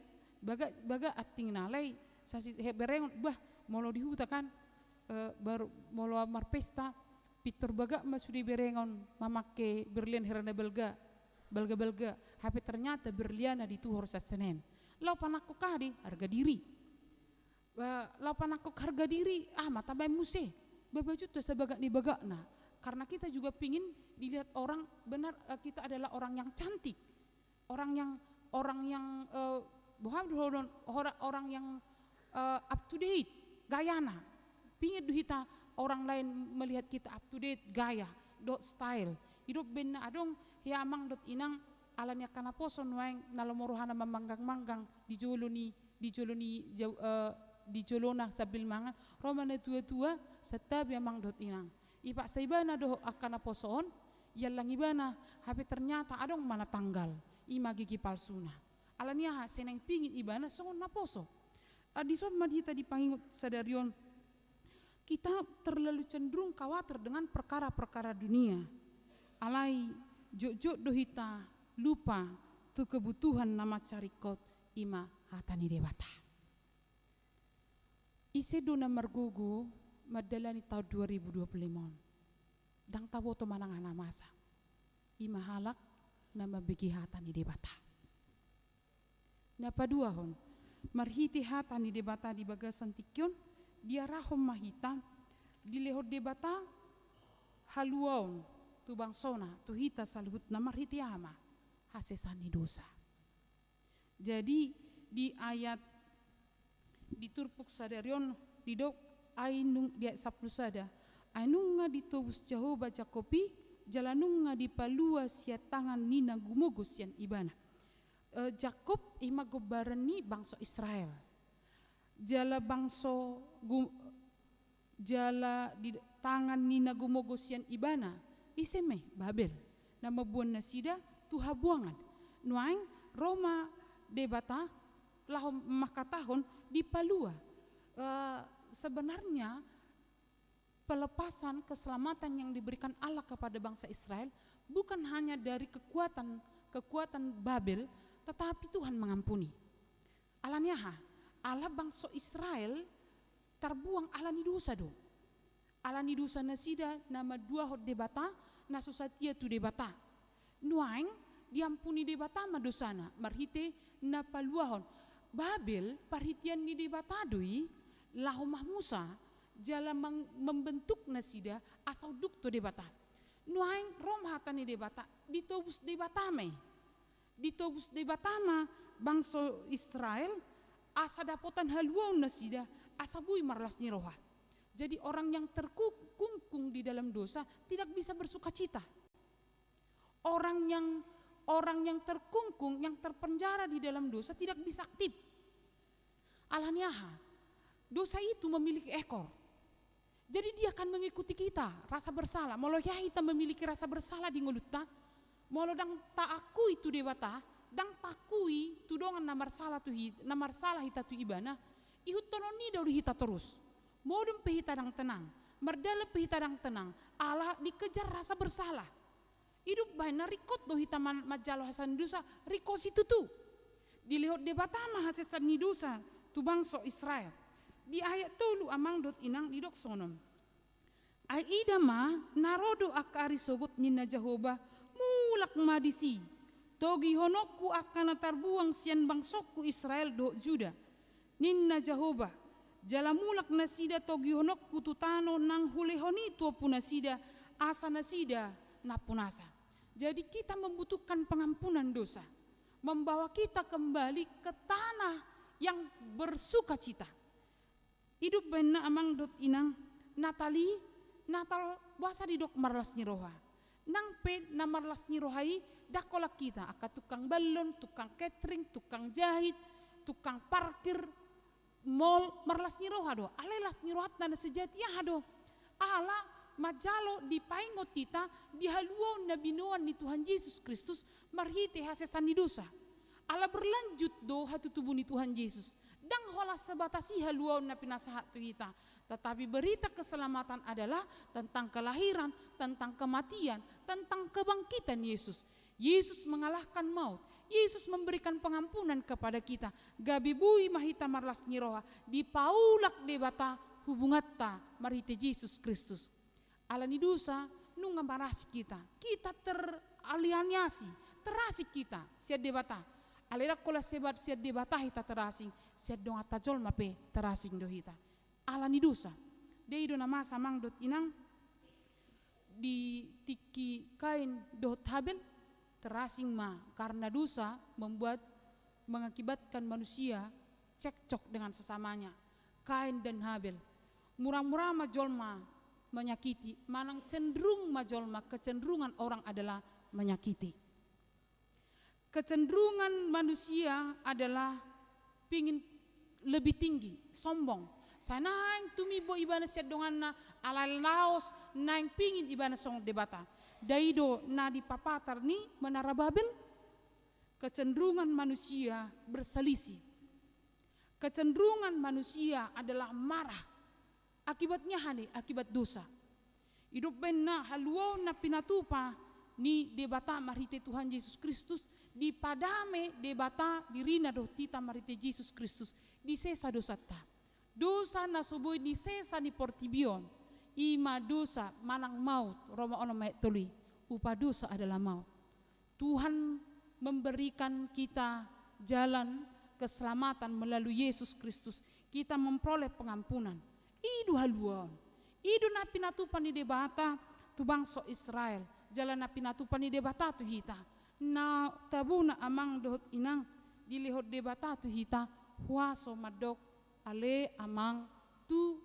baga ating nalai sasi bereng bah molo di huta kan baru molo marpesta pitor baga masudi berengon mamake berlian herana belga hape ternyata berliana di tuhor sa Senen lau panakku kadi harga diri lau panakku harga diri mata bay muse babaju tu sebaga ni bagakna karena kita juga pingin dilihat orang benar kita adalah orang yang cantik orang yang orang yang up to date gayana pingin duhita orang lain melihat kita up to date gaya dot style hidup benar adong ya amang dot inang alanya kana poso nuaing nalomorohana mamanggang-manggang di jolona sabil mangan romane tua-tua setabi amang dot inang ipak saibana do akana posoon yalang ibana hape ternyata adong mana tanggal ima gigi palsuna alania seneng pingin ibana songon naposo adison madita dipangingut sadarion kita terlalu cenderung khawatir dengan perkara-perkara dunia alai jok-jok dohita lupa tu kebutuhan nama carikot ima hatani dewata ise do namar gugu madalani tahun 2025 dang tabo to manangana masa ima halak nama begi hatani debata na padua hon marhiti hatani debata di bagasan tikyon dia rahom mahita di lehot debata haluaon tu bangsona tu hita saluhut na marhiti ama hasesani dosa jadi di ayat di turpuk sadarion di dok ainung dia saplu sada ainung nga ditobus Jehovah Jakobi jalanung nga dipalua sia tangan nina gumogos yan ibana Jakob ima gobarani bangso Israel jala bangso jala di tangan nina gumogos yan ibana iseme Babel nama buan nasida tuha buangan nuaing Roma debata lahom makatahon dipalua sebenarnya pelepasan keselamatan yang diberikan Allah kepada bangsa Israel bukan hanya dari kekuatan Babel tetapi Tuhan mengampuni alanya Allah bangsa Israel terbuang alani dosa do alani dosa nasida nama dua hot debata nasusatia tu debata nuaing diampuni debata madosana marhite na paluahon Babel parhitian ni debata doi lahomah Musa jala membentuk nasida asal dukto debata nuaing rom hatani debata ditobus debatame ditobus debatama bangsa Israel asa dapotan haluan nasida asabui marlas ni roha. Jadi orang yang terkungkung di dalam dosa tidak bisa bersuka cita. Orang yang terkungkung, yang terpenjara di dalam dosa tidak bisa aktif. Alaniaha, dosa itu memiliki ekor. Jadi dia akan mengikuti kita, rasa bersalah. Molo ya kita memiliki rasa bersalah di ngulutta, molo dang tak akui tu dewata, dang takui tu dongan namar salah hita tu ibana, ihut tononi dauri hita terus. Modum pehita dang tenang, merdala pehita dang tenang, Allah dikejar rasa bersalah. Hidup baik na rikot do hita majalo hasan dosa, rikot situ tu. Dilihat debata mah hasan dosa tu bangsa Israel. Di ayat 3 amang dot inang didok sonom. Ai idama narodo akari sogut nina Jehovah mulak madisi. Togi honokku akan terbuang sian bangsoku Israel do Juda. Nina Jehovah jalamulak nasida togi honokku tutano nang hulehoni tua punasida asa nasida napunasa. Jadi kita membutuhkan pengampunan dosa, membawa kita kembali ke tanah yang bersuka cita. Hidup benar amang dot inang Natal bahasa di dok marlas ni roha. Nang pe na marlas ni rohai dakolak kita aka tukang balon, tukang catering, tukang jahit, tukang parkir, mall marlas ni roha do. Alelas ni rohat na sejati do. Ala majalo di paingot kita di haluan na binuan ni Tuhan Yesus Kristus marhiti hasesan ni dosa. Ala berlanjut do hatu tubuh ni Tuhan Yesus. Dang holas sebatasi haluan na pinasahat tu kita. Tetapi berita keselamatan adalah tentang kelahiran, tentang kematian, tentang kebangkitan Yesus. Yesus mengalahkan maut. Yesus memberikan pengampunan kepada kita. Gabi bui mahita marlas niroha di paulak debata hubungatta marhite Yesus Kristus. Alani dosa nunga maras kita. Kita teralianiasi, terasik kita siad debata. Alera kola sebat siad debata hita terasing, siad dong atajol mape terasing do hita. Alani dosa. Deido nama samang dot inang di tiki kain dot Habel terasing ma karena dosa mengakibatkan manusia cekcok dengan sesamanya. Kain dan Habel. Murah-murah majolma menyakiti, manang cenderung majolma kecenderungan orang adalah menyakiti. Kecenderungan manusia adalah pingin lebih tinggi, sombong. Sanaing tumibo ibana sedongan na alal laos naing pingin ibana song debata. Daido na di papatar ni menara Babel. Kecenderungan manusia berselisih. Kecenderungan manusia adalah marah. Akibatnya akibat dosa. Hidup benna haluo na pinatupa ni debata marhite Tuhan Yesus Kristus di padame debata dirina do tita marhite Yesus Kristus di sesa dosa ta. Dosa na subui di sesa ni portibion. Ima dosa manang maut. Roma ono mayat tuli. Upah dosa adalah maut. Tuhan memberikan kita jalan keselamatan melalui Yesus Kristus. Kita memperoleh pengampunan. Idu haluan. Idu na pinatupan ni debata tu bangsa Israel. Jalan na pinatupan ni debata tu hita. Na tabu na amang dohot inang dilihot debata tu hita. Huaso madok ale amang tu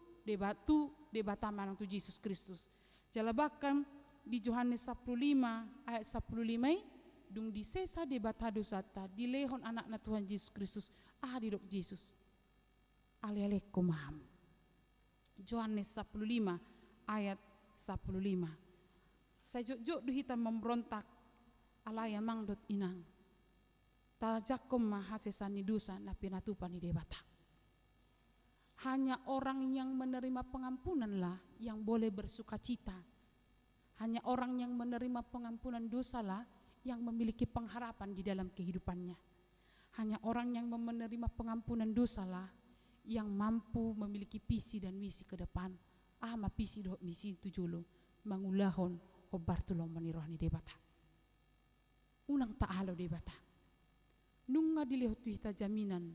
debata manang tu Yesus Kristus. Jalabakan di Yohanes 15 ayat 15 dung di sesa debata dosata dilehon anak na Tuhan Yesus Kristus didok Yesus. Ale kumaham. Yohanes 15 ayat 15. Sajok-jok du hitam memberontak alaya mang dot inang. Tajakom mahasesani dosa na pinatupan ni debata. Hanya orang yang menerima pengampunanlah yang boleh bersuka cita. Hanya orang yang menerima pengampunan dosalah yang memiliki pengharapan di dalam kehidupannya. Hanya orang yang menerima pengampunan dosalah yang mampu memiliki visi dan misi ke depan. Ma visi do misi tujulu mangulahon hobartulong manirohani debata. Unang taalo debata. Nunga dilihat hita jaminan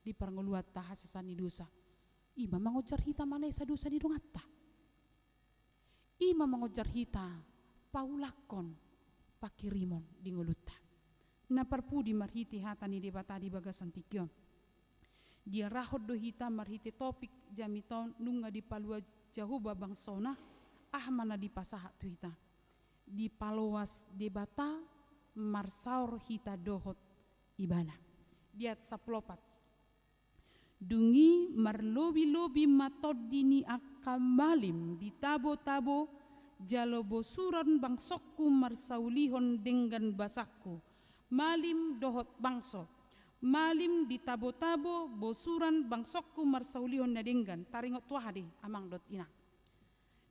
di parnguluat tahasasani dosa. Ima mangojar hita mana sa dosa di dongatta. Ima mangojar hita paulakon pakirimon di ngulutta. Naparpudi marhiti hatani debata di bagasan tikyon. dia rahot do hita marhite topik jamiton nunga di palua Jahoba bangsona mana di pasahat tu hita di paloas debata marsaur hita dohot ibana diat saplopat dungi marlobi-lobi matod dini akamalim di tabo-tabo jalobo suran bangsokku marsaulihon dengan basakku malim dohot bangso malim di tabo-tabo bosuran bangsokku marsaulihon nadenggan taringot tuahade amang dot ina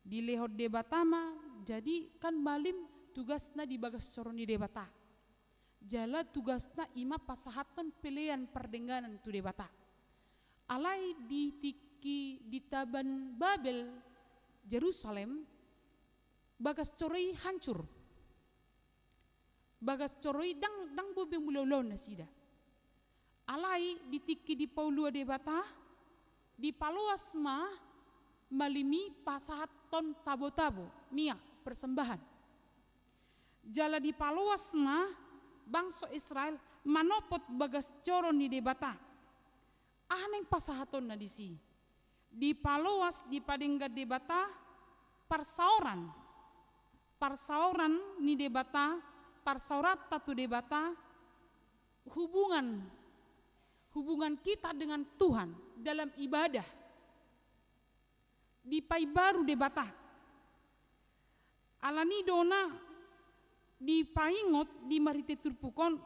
di lehot debatama jadi kan malim tugasna di bagas coroni debata jala tugasna ima pasahaton pilihan perdenganan tu debata alai di tiki di taban Babel Jerusalem bagas coroi hancur bagas coroi dang bobeng mulolon nasida alai di tiki di paulua debata di paluas ma malimi pasahat ton tabo-tabo miak persembahan jala di paluas ma bangsa Israel manopot bagas coron di debata aneng pasahaton na disi di paluas di padengga debata parsauran ni debata parsaurat tatu debata hubungan kita dengan Tuhan dalam ibadah di pai baru debata alani dona di paingot di marite turpukon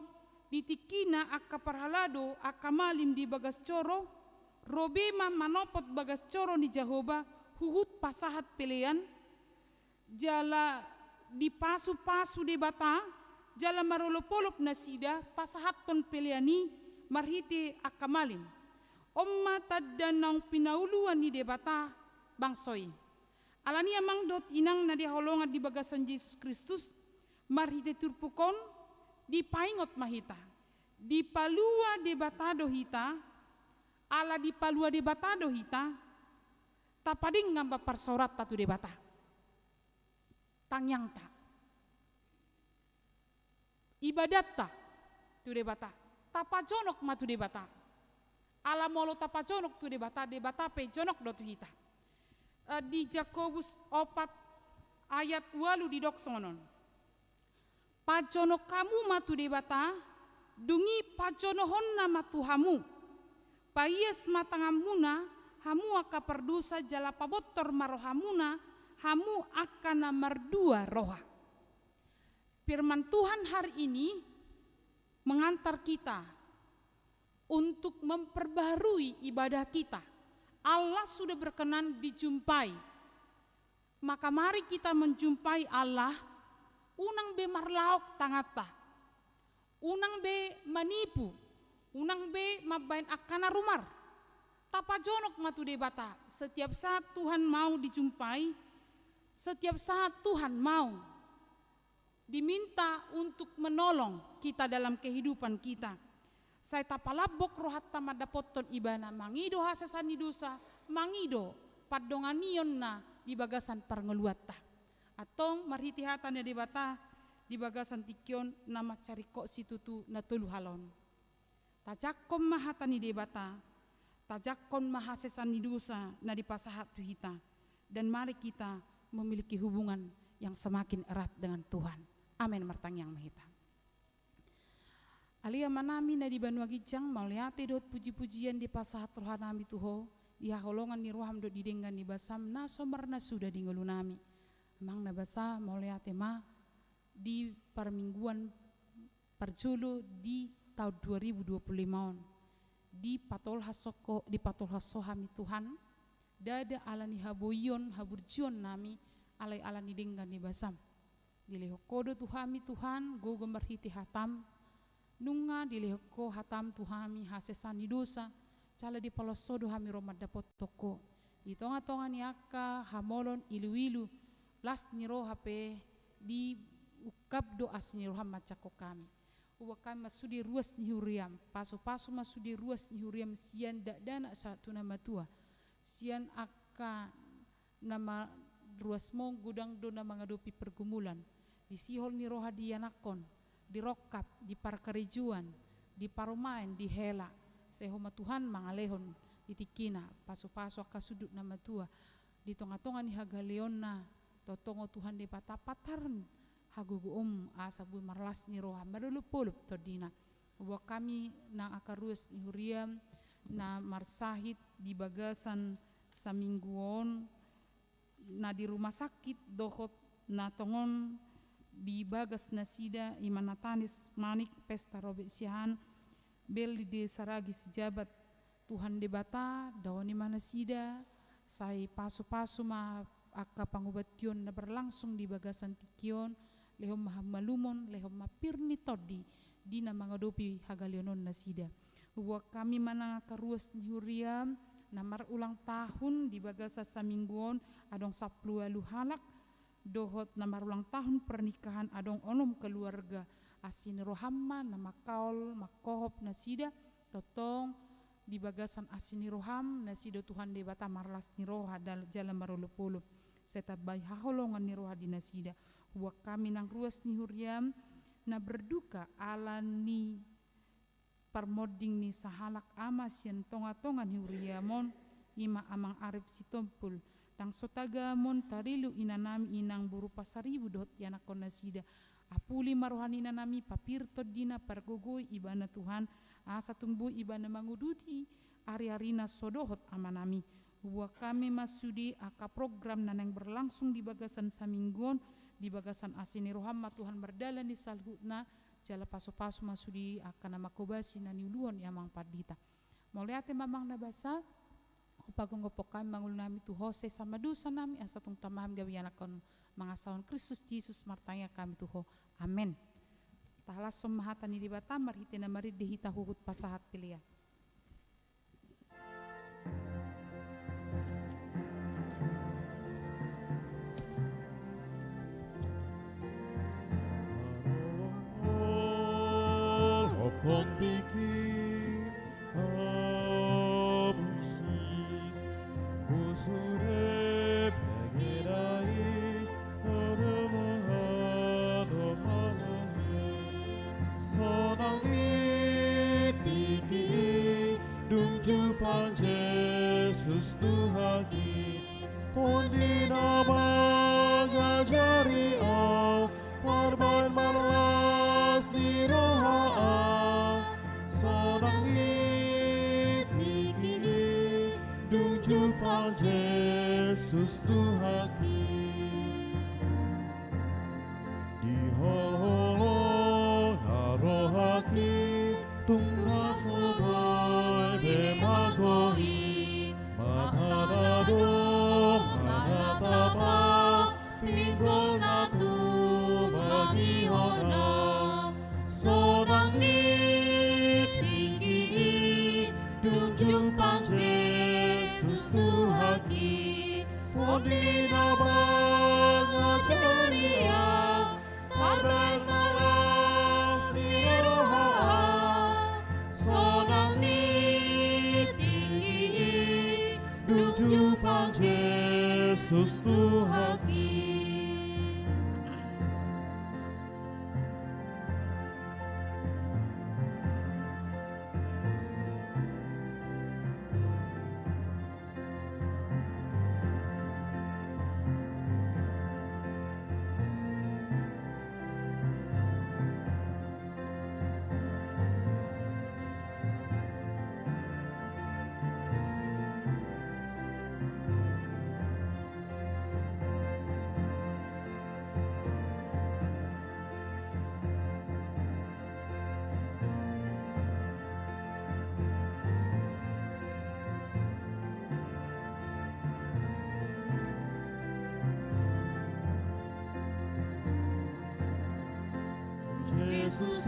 di tikina akka parhalado akka malim di bagas coro robema manopot bagas coro ni Jahoba huhut pasahat pelean jala di pasu-pasu debata jala marolopolop nasida pasahat ton peleani marhiti akamalim omma taddanang pinauluan ni debata bangsoi alani amang dot inang na diholongan di bagasan Yesus Kristus marhiti turpukon di paingot mahita di palua debata dohita ala di palua debata dohita tapading ngamba parsaurat tatu debata tangyang ta ibadat ta tu debata tapajonok matu debata ala molo tapajonok tu debata pe jonok dotu hita di Jakobus 4 ayat 8 di doksonon pajonok kamu matu debata dungi pajonohon nama Tuhamu payes matangamuna hamu aka perdosa jala pabotor marohamuna hamu akan mardua roha firman Tuhan hari ini mengantar kita untuk memperbarui ibadah kita. Allah sudah berkenan dijumpai. Maka mari kita menjumpai Allah. Unang be marlaok tangata. Unang be manipu. Unang be mabain akana rumar. Tapajonok matu debata. Setiap saat Tuhan mau dijumpai. Setiap saat Tuhan mau diminta untuk menolong kita dalam kehidupan kita. Saya tapalabok rohat tamadapoton ibana mangido hasasani dosa mangido padonganion na di bagasan parngeluata atong marhiti hatanya debata di bagasan tikyon nama cariko situtu na tulu halon tajakom mahatani debata tajakon mahasesani dosa na di pasahat tuhita dan mari kita memiliki hubungan yang semakin erat dengan Tuhan. Amin martang yang mahita. Alia manami na di Banua Gijang mauliate dot puji-pujian di pasahat rohanami tuho di haholongan ni roham dot didenggan di basam na somarna sudah di ngelunami. Amang na basa mauliate ma di permingguan perjulu di tahun 2025 di patol hasohami Tuhan dada alani haboyon haburjion nami alai alani denggan di basam. Dilehoko tuhami Tuhan gogo marhiti hatam nunga dilehoko hatam tuhami hasesani dosa cala di palosodo hami romad dapot toko di tonga-tonga ni aka hamolon ilu-ilu las niro hape di ukap doa niro ham macako kami uwa kami masudi ruas ni huriam pasu-pasu masudi ruas ni huriam sian dana satu nama tua sian aka nama ruas mong gudang do na mengadupi pergumulan di sihol ni roha di yanakon di rokap di parkarijuan di parumain di hela sehoma Tuhan mangalehon itikina paso-paso aka sudut nama tua di tonga-tonga ni hagaleonna totongo Tuhan de patapataran hagugu asa bui marlas ni roha marulupulup todina uwa kami na akarues ni huriam na marsahit di bagasan samingguon na di rumah sakit dohot na tongon di bagas nasida imanatanis manik pesta robek sihan bel di desa ragi sejabat Tuhan de bata dawani mana sida sai pasu-pasu ma akka pangubation na berlangsung di bagasan tikion lehom mahamalumon lehom mapirni todi dina mangadopi hagalionon nasida uwa kami mana karuas ni huriam namar ulang tahun di bagasa samingguon adong 10 halak dohot namar ulang tahun pernikahan adong onom keluarga asin rohamma nama kaol makohop nasida totong di bagasan asini roham nasida Tuhan de bata marlas ni roha dal jalan marulupulup seta bay haholongan ni roha di nasida uwa kami nang ruas ni huriam na berduka alani parmoding ni sahalak amas yang tonga-tonga ni huriamon ima amang arif sitompul tang sotagamon tarilu inanami inang berupa 1000 dot yanakon nasida apuli marohani inanami papirto dina pargogoi ibana Tuhan asa tumbu ibana manguduti ari-arina sodohot amanami buah kami masudi aka program nanang berlangsung di bagasan saminggon di bagasan asini rohamma Tuhan berdalan di salhutna jala paso-paso masudi akan nama kobasi na niuluan yamang padita moliate mamang nabasa upagong kami mangul nami tu Hose sama dusa nami asatung tamaham gawianakon mga sawan Kristus Jesus martanya kami tuho amen tahlas somahatan ni dibata marhite na marid dihita huhut pasahat pilia Pondiki abusi usure pagirai adamahado halahi sonang itiki dunjupang Jesus Tuhagi tondi nama ngajari au parbain marlas di roha sonang itiki dunjupang Jesus Tuhagi di holo narohaki tungna soboy demagoi mananado manataba pinggol na tu magihona sonang dunjupang Jesus Tuhagi poni nabang ajaria tarban malas di roha sonang niti dunjupang Jesus Tuhagi Jesus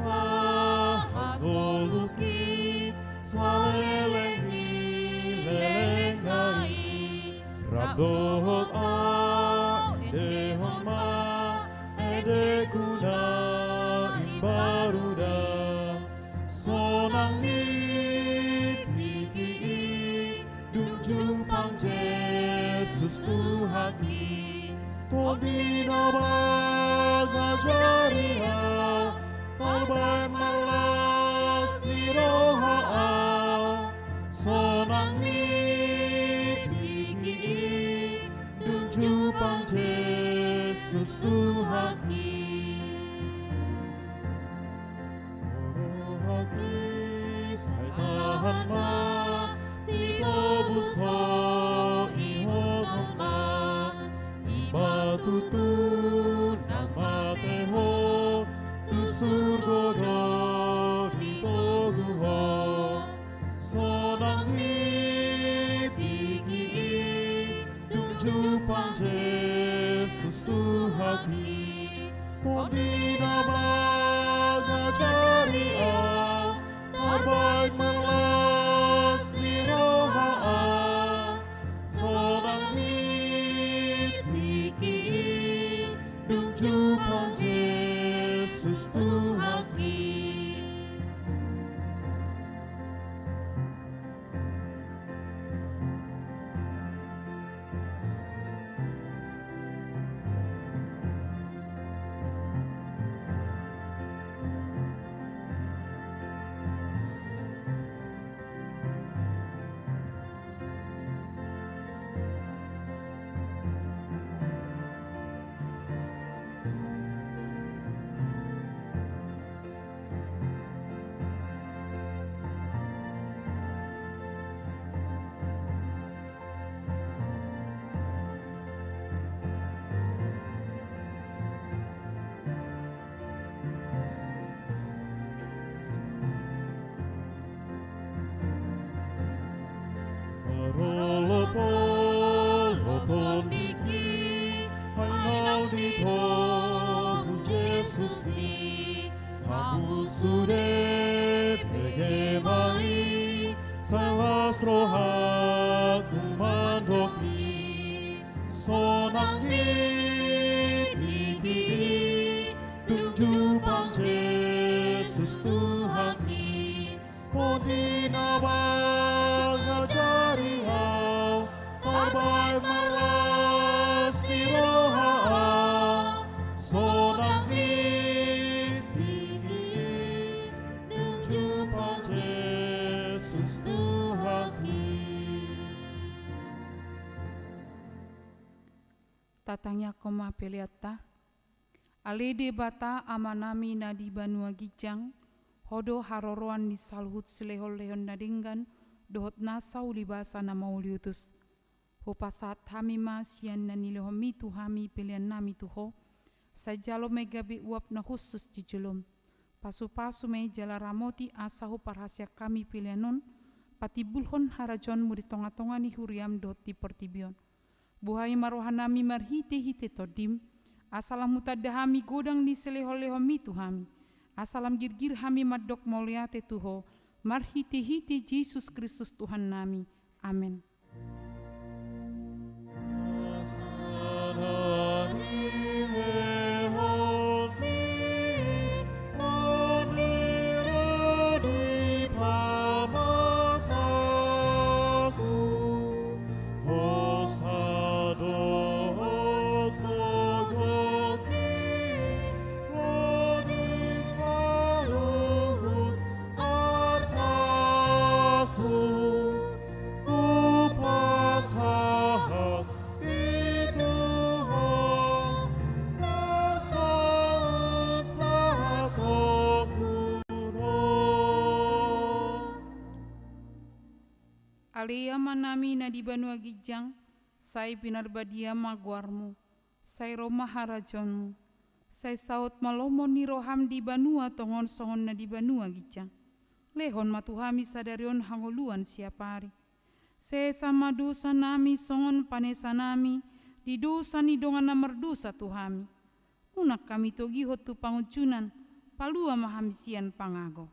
hagoluki saleleng ni leleng nai rabdohot a dehon ma ede kuna imbaruda sonang nitiki dunjupang Jesus Tuhagi tondi nabang ajaria tarban malas di roha jumpa Yesus Tuhan hati saya tahan ma si tobus ho ihon ma batu tu nama teho tu surgo do di togu ho sonang hitiki dung jumpa Yesus Tuhan poni nama ngajari terbaik melas di roha sonang hitiki dung jumpa Yesus Tuhan Rolopon niki Hainau di tohu Yesus ni Hamu sude pegemai Salas roha kumandoki Sonang hitiki Dung jumpa Yesus Tuhan ni Poni nama ngajari hau terbaik melas di roha sonang hitiki dung jumpa Yesus Tuhan Tatangnya koma peliata alede bata amanami nadi banua gijang hodo haroroan ni salhut selehol-lehon nadinggan dohot nasau libasa na mauliutus hopasat hamima sian na nilehomi tu hami pilihan nami tuho sajalo megabi uap na khusus jijulum pasu-pasu me jala ramoti asahu parhasia kami pilihanon patibulhon harajon muri tonga-tonga ni huriam dohot di pertibion buhai marohanami marhite-hite todim asalam mutadahami godang ni selehol-lehomi tu hami asalam girgir hami madok mauliate tuho marhiti-hiti Yesus Kristus Tuhan nami. Amin. Alia manami na di banua gijang, say pinarbadia maguarmu, say roma harajonmu, say saut malomon ni roham di banua tongon songon na di banua gijang. Lehon matuhami sadarion hangoluan siapari. Se sama dosa nami songon panesa nami, di dosa ni dongan na merdosa tuhami. Unak kami togi hotu pangucunan, palua mahamisian pangago.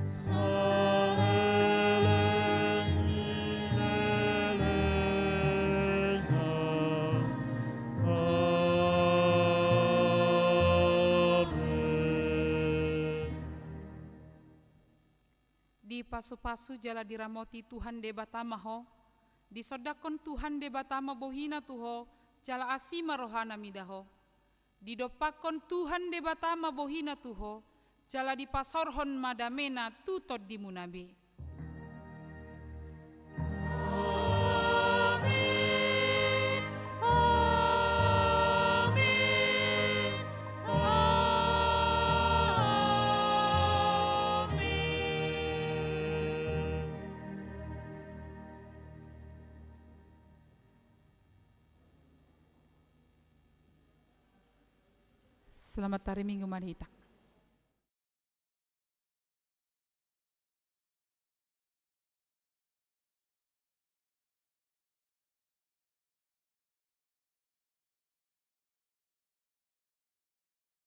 Sa Di pasu-pasu jala diramoti Tuhan de batama ho, di sodakon Tuhan de batama bohina tuho, jala asima rohana midaho. Di dopakon Tuhan de batama bohina tuho, jala di pasorhon madamena tutod di munabe. Selamat hari Minggu Manita.